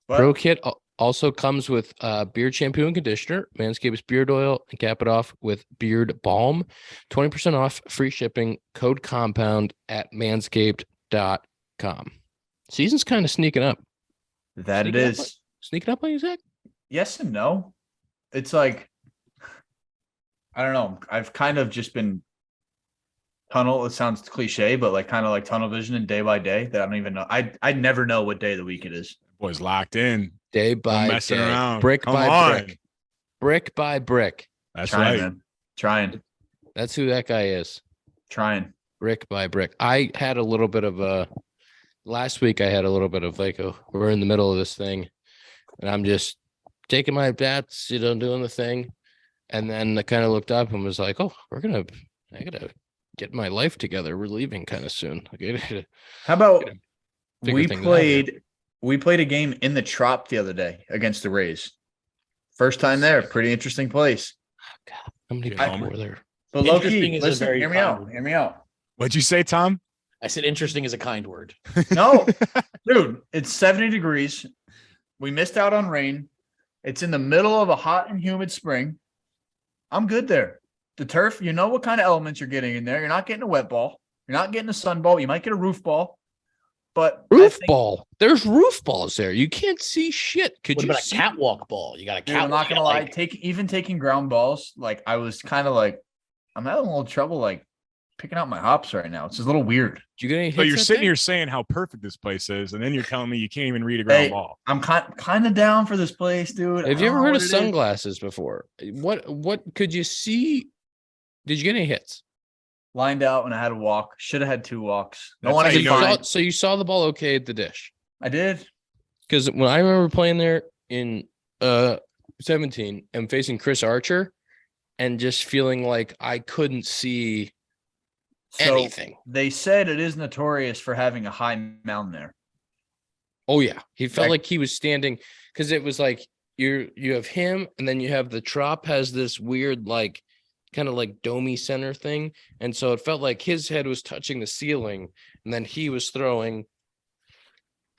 But Pro Kit also comes with beard shampoo and conditioner, Manscaped's beard oil, and cap it off with beard balm. 20% off, free shipping, code COMPOUND at manscaped.com. Season's kind of sneaking up. that it Sneaking up is. Sneaking up on you, Zach? Yes and no. It's like, I don't know. I've kind of just been tunnel. It sounds cliche, but like kind of like tunnel vision and day by day that I don't even know. I never know what day of the week it is. Boys locked in. Day by messing day, around. brick Come by on. brick, brick by brick. That's Trying, right. man. Trying. That's who that guy is. Trying. Brick by brick. I had a little bit of a last week. I had a little bit of like, we're in the middle of this thing, and I'm just taking my bats, doing the thing, and then I kind of looked up and was like, oh, I gotta get my life together. We're leaving kind of soon. How about figure we things out here. played a game in the Trop the other day against the Rays. First time there. Pretty interesting place. God, how many Good people homer. were there? But low Interesting key, is a listen, very hear me kind out. word. Hear me out. What'd you say, Tom? I said interesting is a kind word. No, dude, it's 70 degrees. We missed out on rain. It's in the middle of a hot and humid spring. I'm good there. The turf, you know what kind of elements you're getting in there. You're not getting a wet ball. You're not getting a sun ball. You might get a roof ball. But I Roof think- ball. There's roof balls there. You can't see shit. Could What you about a see? catwalk ball? You got a Dude, catwalk. I'm not gonna lie. Taking ground balls, like I was kind of like, I'm having a little trouble like picking out my hops right now. It's just a little weird. Did you get any hits? So you're that sitting thing? here saying how perfect this place is, and then you're telling me you can't even read a ground Hey, ball. I'm kind of down for this place, dude. Have I you don't ever know heard what of it is. sunglasses before? What could you see? Did you get any hits? Lined out when I had a walk. Should have had 2 walks. Don't That's want how to you get know Saw- fined. so you saw the ball okay at the dish? I did. Because when I remember playing there in 17 and facing Chris Archer and just feeling like I couldn't see So anything. they said it is notorious for having a high mound there. Oh yeah, he felt Like- like he was standing because it was like you have him and then you have the Trop has this weird like kind of like domey center thing, and so it felt like his head was touching the ceiling and then he was throwing,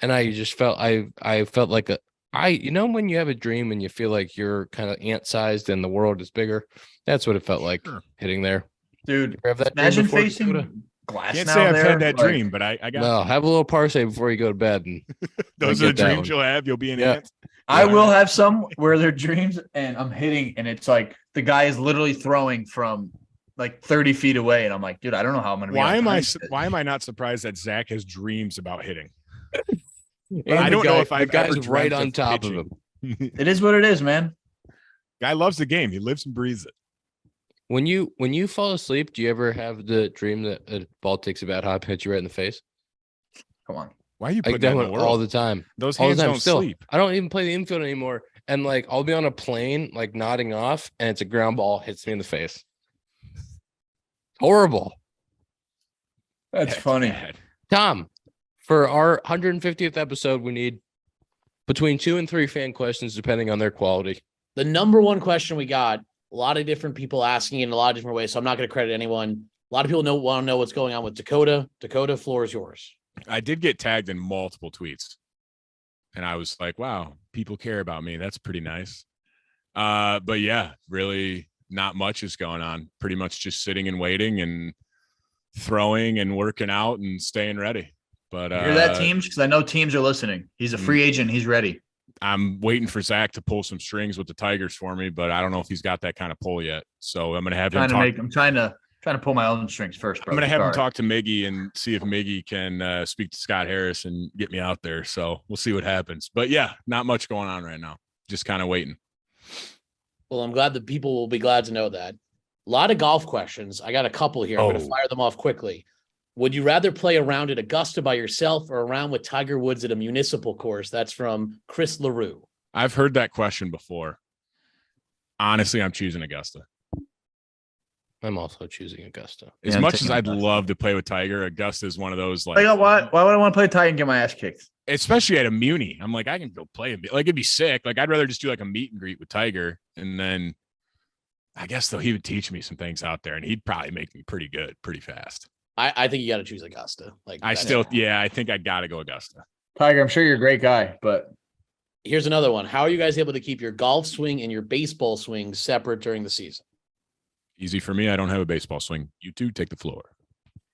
and I just felt I felt like when you have a dream and you feel like you're kind of ant sized and the world is bigger, that's what it felt like Sure. hitting there. Dude, You ever have that dream imagine before, facing Dakota? glass Can't now say I've there, had that like, dream, but I got Well, have a little parsley before you go to bed, and those I are the get that dreams one. you'll have. You'll be an Yeah. ant. I Yeah. will have some where they're dreams and I'm hitting and it's like the guy is literally throwing from like 30 feet away. And I'm like, dude, I don't know how I'm going to be. Why on am I? time su- today. Why am I not surprised that Zach has dreams about hitting? And I the don't know guy- if I've the guy's ever right dreamt on of top pitching. of him. It is what it is, man. Guy loves the game. He lives and breathes it. When you fall asleep, do you ever have the dream that a ball takes a bad hop, hits you right in the face? Come on. Why are you I putting get that that in one the world? all the time. Those All the hands time. don't Still, sleep. I don't even play the infield anymore, and like I'll be on a plane, like nodding off, and it's a ground ball hits me in the face. Horrible. That's funny. bad. Tom, for our 150th episode, we need between 2 and 3 fan questions, depending on their quality. The number one question we got lot of different people asking in a lot of different ways, so I'm not going to credit anyone. A lot of people want to know what's going on with Dakota. Dakota, floor is yours. I did get tagged in multiple tweets, and I was like, wow, people care about me. That's pretty nice. But yeah, really not much is going on. Pretty much just sitting and waiting and throwing and working out and staying ready. But you hear that, teams? Because I know teams are listening. He's a free agent. He's ready. I'm waiting for Zack to pull some strings with the Tigers for me, but I don't know if he's got that kind of pull yet. So I'm going to have him talk. I'm trying to pull my own strings first, brother. I'm going to have him talk to Miggy and see if Miggy can speak to Scott Harris and get me out there. So we'll see what happens. But yeah, not much going on right now. Just kind of waiting. Well, I'm glad that people will be glad to know that. A lot of golf questions. I got a couple here. I'm going to fire them off quickly. Would you rather play a round at Augusta by yourself or a round with Tiger Woods at a municipal course? That's from Chris LaRue. I've heard that question before. Honestly, I'm choosing Augusta. I'm also choosing Augusta. As much as I'd love to play with Tiger, Augusta is one of those like. Why would I want to play Tiger and get my ass kicked? Especially at a muni. I'm like, I can go play a bit. Like, it'd be sick. Like, I'd rather just do like a meet and greet with Tiger. And then I guess, though, he would teach me some things out there and he'd probably make me pretty good, pretty fast. I think you got to choose Augusta. Like, I think I got to go Augusta. Tiger, I'm sure you're a great guy, but here's another one. How are you guys able to keep your golf swing and your baseball swing separate during the season? Easy for me. I don't have a baseball swing. You two take the floor.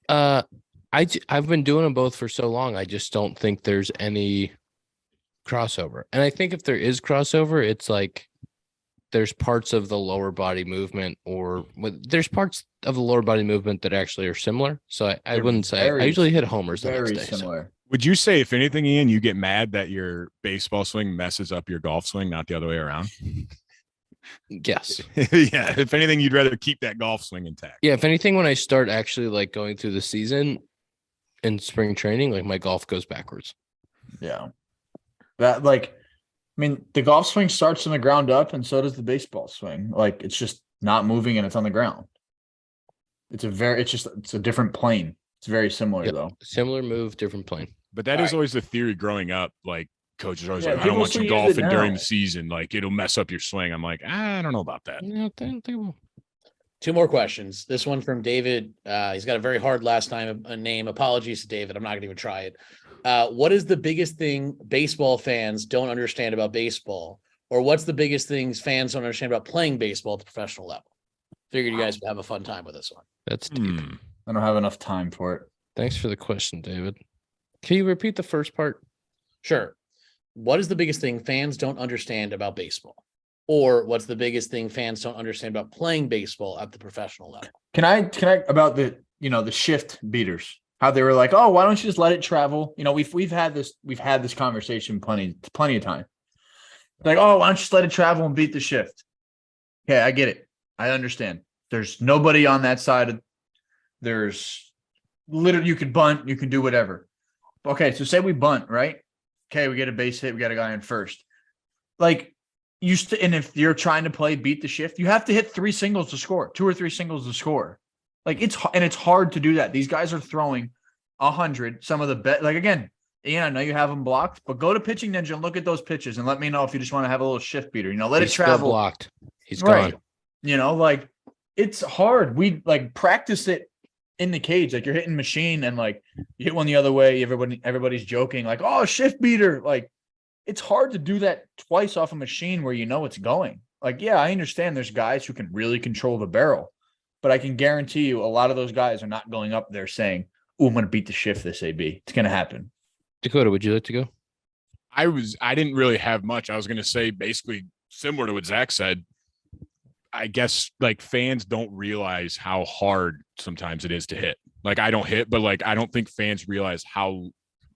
I've been doing them both for so long. I just don't think there's any crossover. And I think if there is crossover, it's like there's parts of the lower body movement there's parts of the lower body movement that actually are similar. So I wouldn't say I usually hit homers the next day. Similar. So. Would you say, if anything, Ian, you get mad that your baseball swing messes up your golf swing, not the other way around? Yes. Yeah. If anything, you'd rather keep that golf swing intact. Yeah. If anything, when I start actually like going through the season in spring training, like my golf goes backwards. Yeah. The golf swing starts from the ground up and so does the baseball swing. Like, it's just not moving and it's on the ground. It's a different plane. It's very similar though. Similar move, different plane. But that is always the theory growing up. Like, coaches are always like, I don't want you golfing during the season. Like, it'll mess up your swing. I'm like, I don't know about that. No, think will. Two more questions. This one from David. He's got a very hard last name. Apologies to David. I'm not going to even try it. What is the biggest thing baseball fans don't understand about baseball? Or what's the biggest things fans don't understand about playing baseball at the professional level? Figured you guys would have a fun time with this one. That's deep. I don't have enough time for it. Thanks for the question, David. Can you repeat the first part? Sure. What is the biggest thing fans don't understand about baseball? Or what's the biggest thing fans don't understand about playing baseball at the professional level? Can I about the shift beaters? How they were like, oh, why don't you just let it travel? We've had this conversation plenty of time. Like, oh, why don't you just let it travel and beat the shift? Okay, I get it. I understand. There's nobody on that side. There's literally, you could bunt, you can do whatever. Okay, so say we bunt, right? Okay, we get a base hit, we got a guy in first. Like, and if you're trying to play beat the shift, you have to hit 3 singles to score, 2 or 3 singles to score. Like, it's hard to do that. These guys are throwing 100. Some of the bet, like, again, Ian, I know you have them blocked, but go to Pitching Ninja and look at those pitches and let me know if you just want to have a little shift beater. Let it travel. Still blocked. He's right. Gone. Like, it's hard. We like practice it in the cage. Like, you're hitting machine and like you hit one the other way. Everybody's joking like, oh, shift beater. Like, it's hard to do that twice off a machine where it's going. Like, yeah, I understand there's guys who can really control the barrel, but I can guarantee you a lot of those guys are not going up there saying, oh, I'm going to beat the shift this AB. It's going to happen. Dakota, would you like to go? I didn't really have much. I was going to say basically similar to what Zack said. I guess like fans don't realize how hard sometimes it is to hit. Like, I don't hit, but like, I don't think fans realize how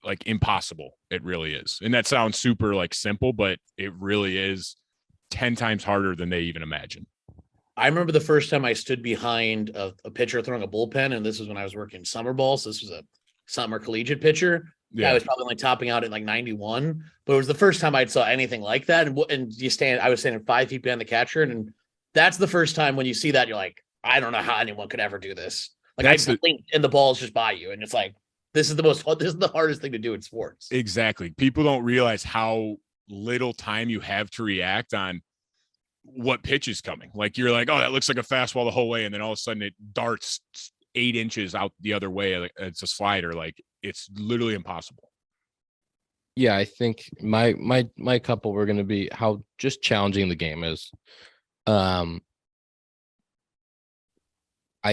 like impossible it really is. And that sounds super like simple, but it really is 10 times harder than they even imagine. I remember the first time I stood behind a pitcher throwing a bullpen, and this was when I was working summer ball. So this was a summer collegiate pitcher. Yeah, I was probably like topping out at like 91, but it was the first time I saw anything like that. And I was standing 5 feet behind the catcher, and that's the first time when you see that, you're like, I don't know how anyone could ever do this. Like, I blink and the ball's just by you, and it's like, this is the hardest thing to do in sports. Exactly. People don't realize how little time you have to react on what pitch is coming. Like you're like, oh, that looks like a fastball the whole way, and then all of a sudden it darts 8 inches out the other way. Like, it's a slider. Like it's literally impossible. Yeah, I think my couple were going to be how just challenging the game is. I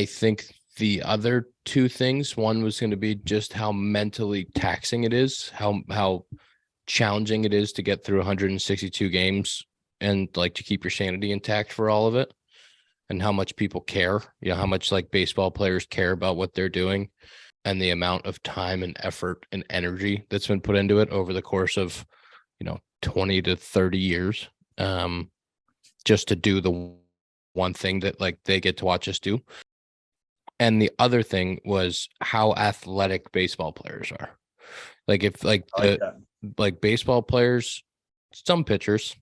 think the other two things, one was going to be just how mentally taxing it is, how challenging it is to get through 162 games and like to keep your sanity intact for all of it, and how much people care, how much like baseball players care about what they're doing, and the amount of time and effort and energy that's been put into it over the course of 20 to 30 years, just to do the one thing that like they get to watch us do. And the other thing was how athletic baseball players are. Like if like like baseball players, some pitchers,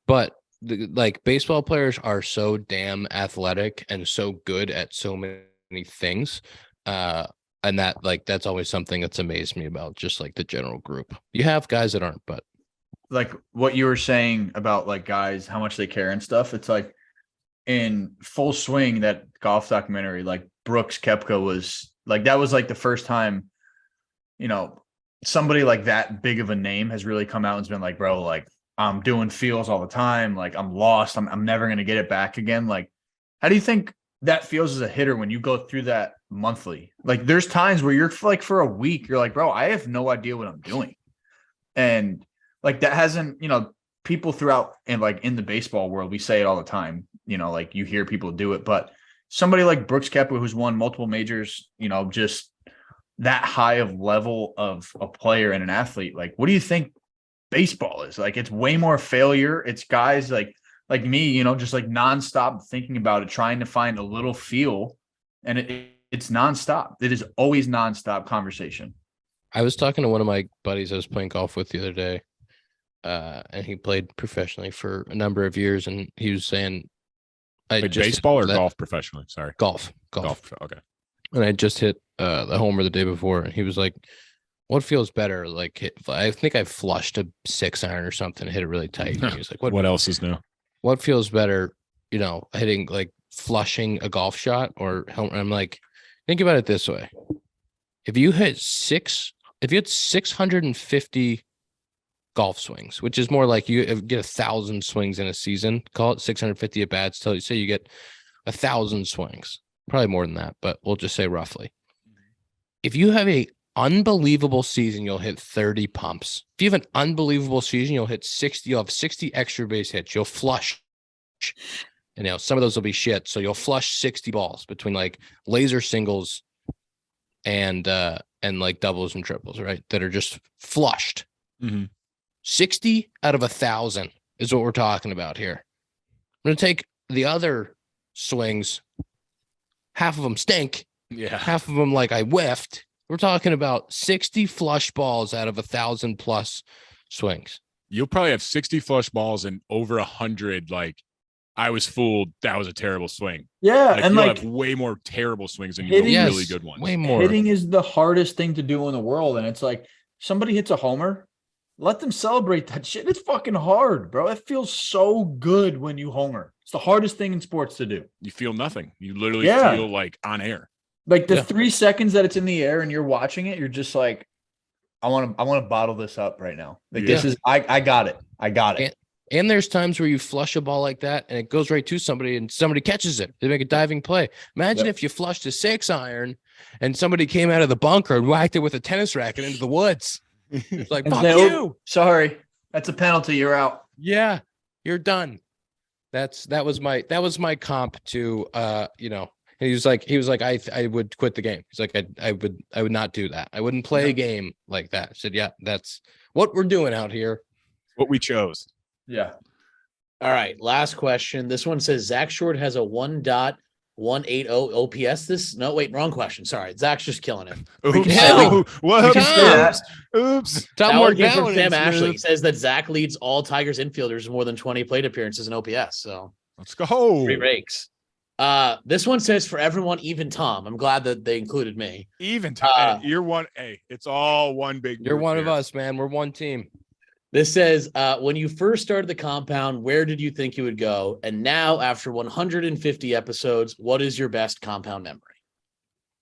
but like baseball players are so damn athletic and so good at so many things. And that like that's always something that's amazed me about just like the general group. You have guys that aren't, but like what you were saying about like guys, how much they care and stuff. It's like in Full Swing, that golf documentary, like Brooks Koepka was like, that was like the first time, somebody like that big of a name has really come out and's been like, bro, like I'm doing feels all the time. Like I'm lost. I'm never going to get it back again. Like, how do you think that feels as a hitter when you go through that monthly? Like there's times where you're like for a week, you're like, bro, I have no idea what I'm doing. And like that hasn't, people throughout and like in the baseball world, we say it all the time, like you hear people do it, but somebody like Brooks Koepka, who's won multiple majors, just that high of level of a player and an athlete, like, what do you think baseball is? Like, it's way more failure. It's guys like me, just like nonstop thinking about it, trying to find a little feel, and it's nonstop. It is always nonstop conversation. I was talking to one of my buddies I was playing golf with the other day, and he played professionally for a number of years, and he was saying, baseball or golf professionally? Sorry. Golf. Okay. And I just hit the homer the day before, and he was like, what feels better? Like, I think I flushed a 6-iron or something, hit it really tight. And he was like, what else is new? What feels better, hitting like flushing a golf shot or I'm like, think about it this way. If you had 650 golf swings, which is more like you get 1,000 swings in a season, call it 650 at bats, till you say you get 1,000 swings, probably more than that, but we'll just say roughly. If you have a unbelievable season, you'll hit 30 pumps. If you have an unbelievable season, you'll hit 60, you'll have 60 extra base hits, you'll flush. And some of those will be shit. So you'll flush 60 balls between like laser singles and like doubles and triples, right? That are just flushed. Mm-hmm. 60 out of 1,000 is what we're talking about here. I'm going to take the other swings. Half of them stink. Yeah. Half of them like I whiffed. We're talking about 60 flush balls out of 1,000 plus swings. You'll probably have 60 flush balls and over 100. Like, I was fooled. That was a terrible swing. Yeah. Like, and you'll like have way more terrible swings than you will really good ones. Way more. Hitting is the hardest thing to do in the world. And it's like, somebody hits a homer, let them celebrate that shit. It's fucking hard, bro. It feels so good when you homer. It's the hardest thing in sports to do. You feel nothing. You literally feel like on air. Like the 3 seconds that it's in the air and you're watching it, you're just like, I want to bottle this up right now. Like this is, I got it. I got it. And there's times where you flush a ball like that and it goes right to somebody and somebody catches it. They make a diving play. Imagine if you flushed a 6-iron and somebody came out of the bunker and whacked it with a tennis racket into the woods. It's like, fuck you. Sorry. That's a penalty. You're out. Yeah, you're done. That was my comp to he was like I would quit the game. He's like I would not do that. I wouldn't play a game like that. I said, yeah, that's what we're doing out here. What we chose. Yeah. All right. Last question. This one says Zack Short has a 1.180 OPS. Wrong question. Sorry. Zach's just killing it. Oops. Tom from Sam Ashley. He says that Zack leads all Tigers infielders with more than 20 plate appearances in OPS. So let's go. 3 rakes. This one says for everyone, even Tom. I'm glad that they included me. Even Tom. You're one. Hey, it's all one big. You're one of us, man. We're one team. This says, when you first started the compound, where did you think you would go? And now, after 150 episodes, what is your best compound memory?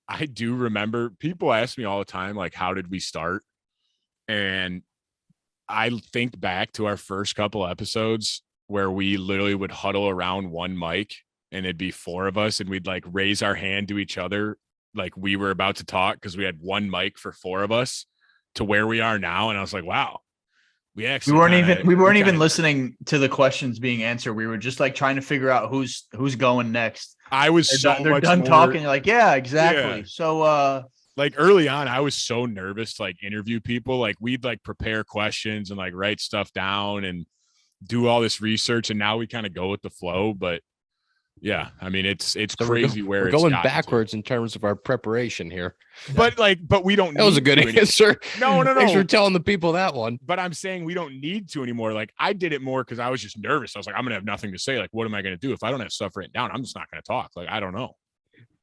I do remember people ask me all the time, like, how did we start? And I think back to our first couple episodes where we literally would huddle around one mic and it'd be four of us and we'd like raise our hand to each other like we were about to talk because we had one mic for four of us to where we are now. And I was like, wow, we weren't even listening to the questions being answered. We were just like trying to figure out who's going next. I was they're done talking. Like, yeah, exactly. Yeah. So like early on, I was so nervous to like interview people. Like we'd like prepare questions and like write stuff down and do all this research. And now we kind of go with the flow. But yeah, I mean, it's so crazy where we're going backwards in terms of our preparation here. But we don't. That was a good answer. No. Thanks for telling the people that one. But I'm saying we don't need to anymore. Like I did it more because I was just nervous. I was like, I'm gonna have nothing to say. Like, what am I gonna do if I don't have stuff written down? I'm just not gonna talk. Like, I don't know.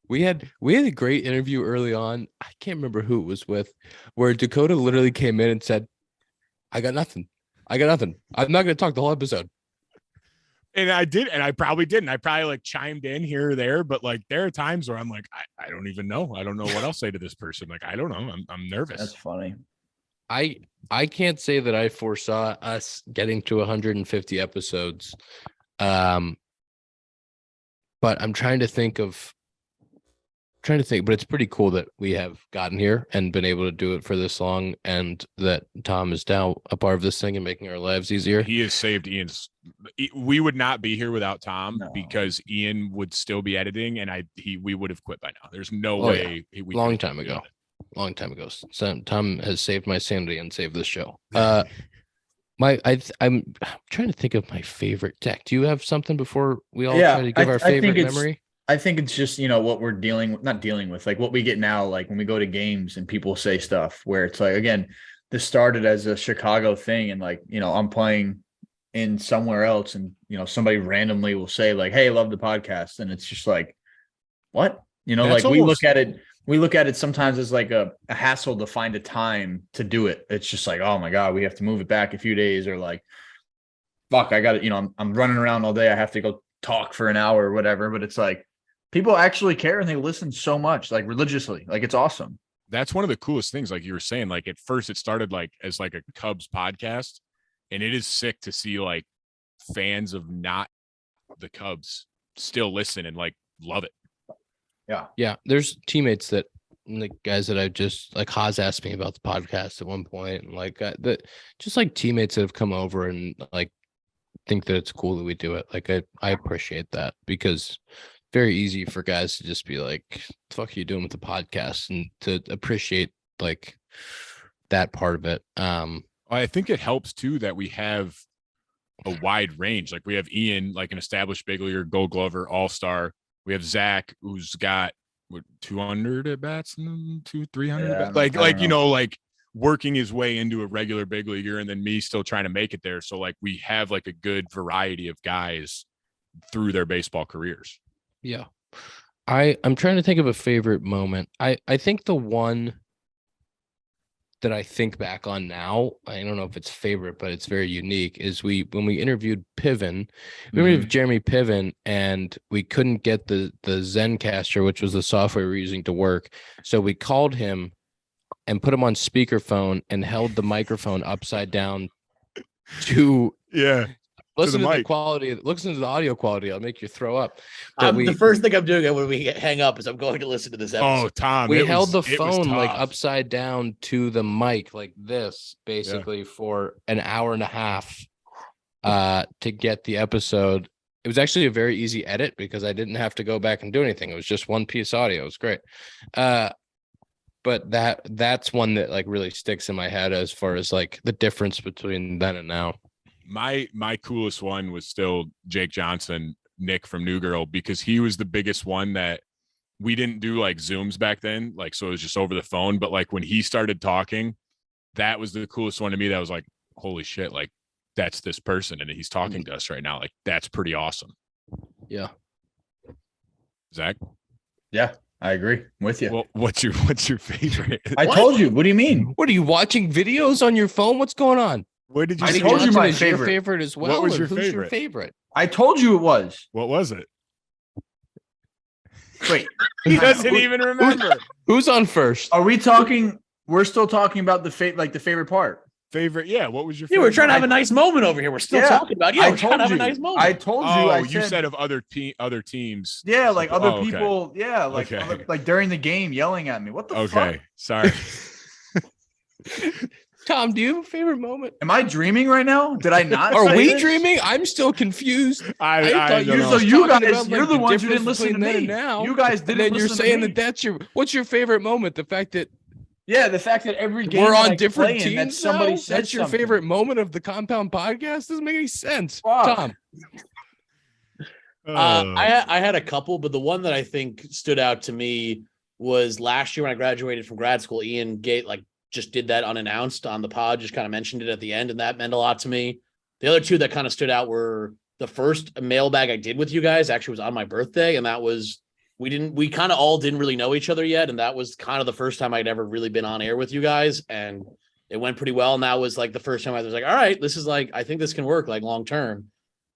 We had a great interview early on. I can't remember who it was with, where Dakota literally came in and said, I got nothing. I'm not gonna talk the whole episode. And I did, and I probably didn't. I probably like chimed in here or there, but like there are times where I'm like, I don't even know. I don't know what I'll say to this person. Like, I don't know. I'm nervous. That's funny. I can't say that I foresaw us getting to 150 episodes. But I'm trying to think, but it's pretty cool that we have gotten here and been able to do it for this long, and that Tom is now a part of this thing and making our lives easier. He has saved Ian's. We would not be here without Tom because Ian would still be editing, and we would have quit by now. There's no way. Yeah. Long time ago. So Tom has saved my sanity and saved this show. I'm trying to think of my favorite tech. Do you have something before we all try to give our favorite memory? I think it's just, what we're not dealing with, like what we get now, like when we go to games and people say stuff where it's like, again, this started as a Chicago thing. And like, I'm playing in somewhere else and, somebody randomly will say like, hey, love the podcast. And it's just like, what? Like we look at it sometimes as like a hassle to find a time to do it. It's just like, oh my God, we have to move it back a few days, or like, fuck, I got it. I'm running around all day. I have to go talk for an hour or whatever. But it's like, people actually care and they listen so much, like religiously. Like it's awesome. That's one of the coolest things. Like you were saying, like at first it started like as like a Cubs podcast, and it is sick to see like fans of not the Cubs still listen and like love it. Yeah. There's teammates that like guys that I just like Haas asked me about the podcast at one point, and like that just like teammates that have come over and like think that it's cool that we do it. Like I appreciate that, because very easy for guys to just be like, the fuck are you doing with the podcast, and to appreciate like that part of it. I think it helps too that we have a wide range. Like we have Ian, like an established big leaguer, Gold Glover, all-star. We have Zack, who's got 200 at bats and 300 at bats. Like working his way into a regular big leaguer, and then me still trying to make it there. So like we have like a good variety of guys through their baseball careers. Yeah. I'm trying to think of a favorite moment. I think the one that I think back on now, I don't know if it's favorite, but it's very unique, is when we interviewed Piven, we interviewed Jeremy Piven, and we couldn't get the Zencaster, which was the software we were using, to work. So we called him and put him on speakerphone and held the microphone upside down to listen to the quality. Listen to the audio quality. It'll make you throw up. The first thing I'm doing when we hang up is I'm going to listen to this episode. Oh, Tom, we held the phone like upside down to the mic like this, basically for an hour and a half to get the episode. It was actually a very easy edit because I didn't have to go back and do anything. It was just one piece audio. It was great. But that's one that like really sticks in my head as far as like the difference between then and now. My coolest one was still Jake Johnson, Nick from New Girl, because he was the biggest one that we didn't do like Zooms back then. Like, so it was just over the phone. But like when he started talking, that was the coolest one to me. That was like, holy shit, like that's this person. And he's talking to us right now. Like, that's pretty awesome. Yeah. Zach? Yeah, I agree. I'm with you. Well, what's your favorite? I told you. What do you mean? What are you watching videos on your phone? What's going on? What did you I say? told you my is your favorite. favorite as well. What was or your who's favorite? your favorite? I told you it was. What was it? Wait, He doesn't even remember. Who's on first? are we talking? We're still talking about the favorite part. Favorite? Yeah. What was your Yeah, favorite? we're trying to have a nice moment over here. We're still talking about. Yeah, we're trying to have a nice moment. I told you. Oh, I you said of other teams. yeah, like other okay. people. Yeah, like Okay. like during the game yelling at me. What the fuck? Okay. Sorry. Tom, do you have a favorite moment? Am I dreaming right now? Did I not? Are say we this? dreaming? I'm still confused. I thought don't you know. were So you talking guys, about, you're the the ones who didn't difference listen to between then me. and now. You guys And didn't then you're listen saying to me. that that's what's your favorite moment? The fact that Yeah, the fact that every game we're that on I different play in, that teams somebody now? said That's your something. favorite moment of the Compound Podcast? Doesn't make any sense. Fuck. Tom. I had a couple, but the one that I think stood out to me was last year when I graduated from grad school. Ian Gate just did that unannounced on the pod, just kind of mentioned it at the end, and that meant a lot to me. The other two that kind of stood out were the first mailbag I did with you guys actually was on my birthday, and that was we kind of all didn't really know each other yet, and that was kind of the first time I'd ever really been on air with you guys, and it went pretty well. And that was like the first time I was like, all right, this is like, I think this can work like long term.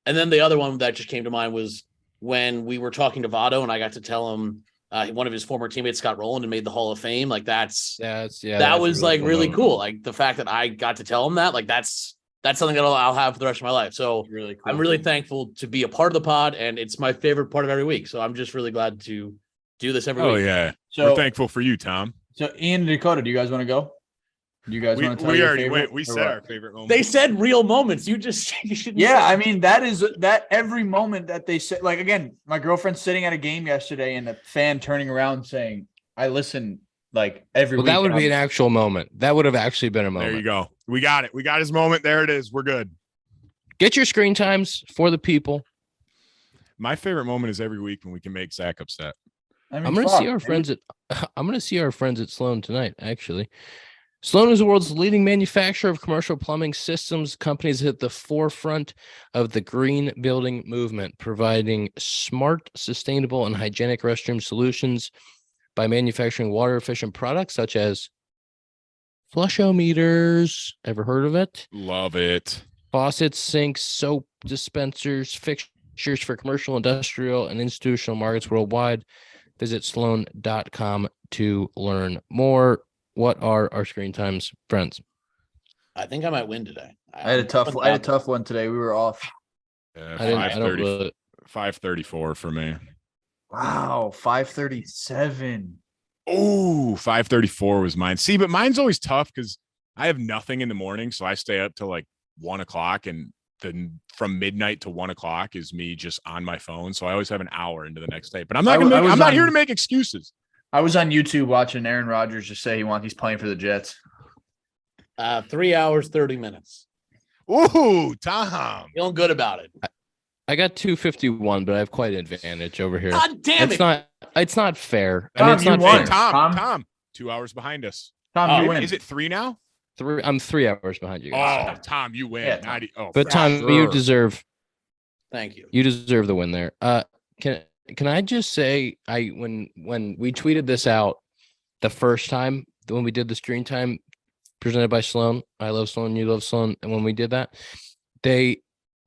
And then the other one that just came to mind was when we were talking to Votto, and I got to tell him one of his former teammates got Rowland and made the Hall of Fame. Like that was like really cool. Like the fact that I got to tell him that, like that's something that I'll have for the rest of my life. So Really cool. I'm really thankful to be a part of the pod, and it's my favorite part of every week. So I'm just really glad to do this every Oh week. yeah. So We're thankful for you, Tom. So Ian and Dakota, do you guys want to go? Do you guys want to tell We your already favorite, went. We or said what? our favorite moment. They said real moments. You shouldn't. Yeah, say- I mean that every moment that they said. Like again, my girlfriend's sitting at a game yesterday, and a fan turning around saying, "I listen like every Well, week." that would and be an I'm- actual moment. That would have actually been a moment. There you go. We got it. We got his moment. There it is. We're good. Get your screen times for the people. My favorite moment is every week when we can make Zack upset. I mean, I'm going to fuck, see our dude. friends at I'm going to see our friends at Sloan tonight, actually. Sloan is the world's leading manufacturer of commercial plumbing systems. Companies at the forefront of the green building movement, providing smart, sustainable, and hygienic restroom solutions by manufacturing water-efficient products such as flushometers. Ever heard of it? Love it. Faucets, sinks, soap dispensers, fixtures for commercial, industrial, and institutional markets worldwide. Visit sloan.com to learn more. What are our screen times, friends? I think I might win today. I had a tough one today. We were off. Yeah, I don't really. 5:34 for me. Wow, 5:37. Oh, 5:34 was mine. See, but mine's always tough because I have nothing in the morning, so I stay up till like 1 o'clock, and then from midnight to 1 o'clock is me just on my phone. So I always have an hour into the next day. But I'm not gonna I'm not here to make excuses. I was on YouTube watching Aaron Rodgers just say he's playing for the Jets. 3 hours, 30 minutes. Ooh, Tom. Feeling good about it. I got 251, but I have quite an advantage over here. God damn it. It's not fair. Tom, it's you not won. fair. Tom, 2 hours behind us. Tom, you win. Is it 3 now? I'm 3 hours behind you guys. Oh, Tom, you win. Yeah, but Tom, sure. you deserve the win there. Can I just say when we tweeted this out the first time when we did the screen time presented by Sloan, I love Sloan, you love Sloan, and when we did that, the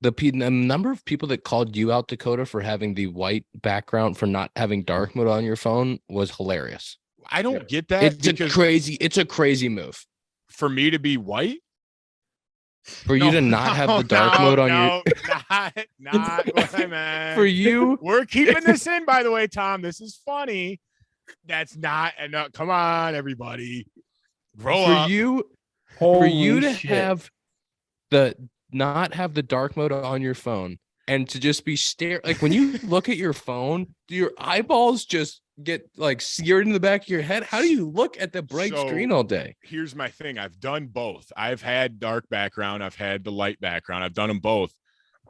number of people that called you out, Dakota, for having the white background, for not having dark mode on your phone was hilarious. I don't get that. It's a crazy move For me to be white? For you to not have the dark mode on your not what I meant. For you, we're keeping this in, by the way, Tom. This is funny. That's not enough. Come on, everybody. Grow up. For you to have not have the dark mode on your phone and to just be like when you look at your phone, do your eyeballs just get like seared in the back of your head? How do you look at the bright screen all day? Here's my thing. I've done both. I've had dark background. I've had the light background. I've done them both.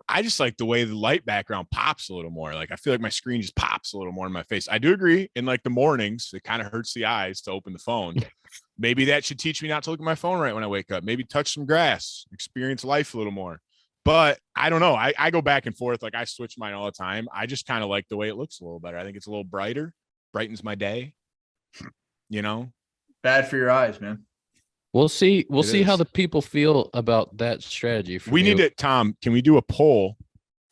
I just like the way the light background pops a little more. Like I feel like my screen just pops a little more in my face. I do agree. In like the mornings, it kind of hurts the eyes to open the phone. Maybe that should teach me not to look at my phone right when I wake up. Maybe touch some grass, experience life a little more. But I don't know. I go back and forth. Like I switch mine all the time. I just kind of like the way it looks a little better. I think it's a little brighter, brightens my day. You know, bad for your eyes, man. We'll see. We'll It see how is. the people feel about that strategy. We need it, Tom. Can we do a poll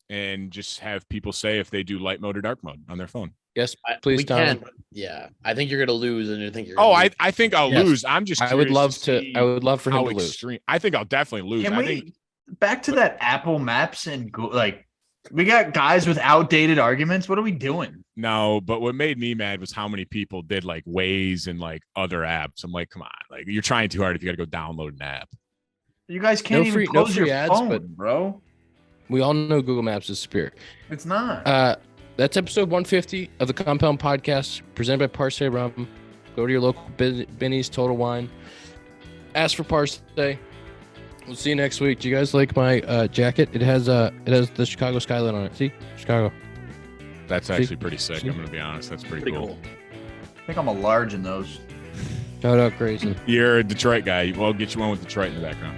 and just have people say if they do light mode or dark mode on their phone? Yes, please, we Tom. can. Yeah, I think you're gonna lose, and you think you're. Oh, Gonna lose. I think I'll Yes. lose. I'm just. I would curious love to. see I would love for him how to lose. extreme. I think I'll definitely lose. Can I we think back to that Apple Maps and go, like we got guys with outdated arguments? What are we doing? no, but what made me mad was how many people did like Waze and like other apps. I'm like, come on, like you're trying too hard if you got to go download an app. You guys can't No free- even no close free your ads, phone, but- bro. We all know Google Maps is superior. It's not. That's episode 150 of the Compound Podcast, presented by Parse Rum. Go to your local Benny's Total Wine. Ask for Parse. We'll see you next week. Do you guys like my jacket? It has the Chicago skyline on it. See, Chicago. That's See? actually pretty sick. See? I'm gonna be honest. That's pretty, pretty cool. cool. I think I'm a large in those. Shout out, Grayson. You're a Detroit guy. We'll get you one with Detroit in the background.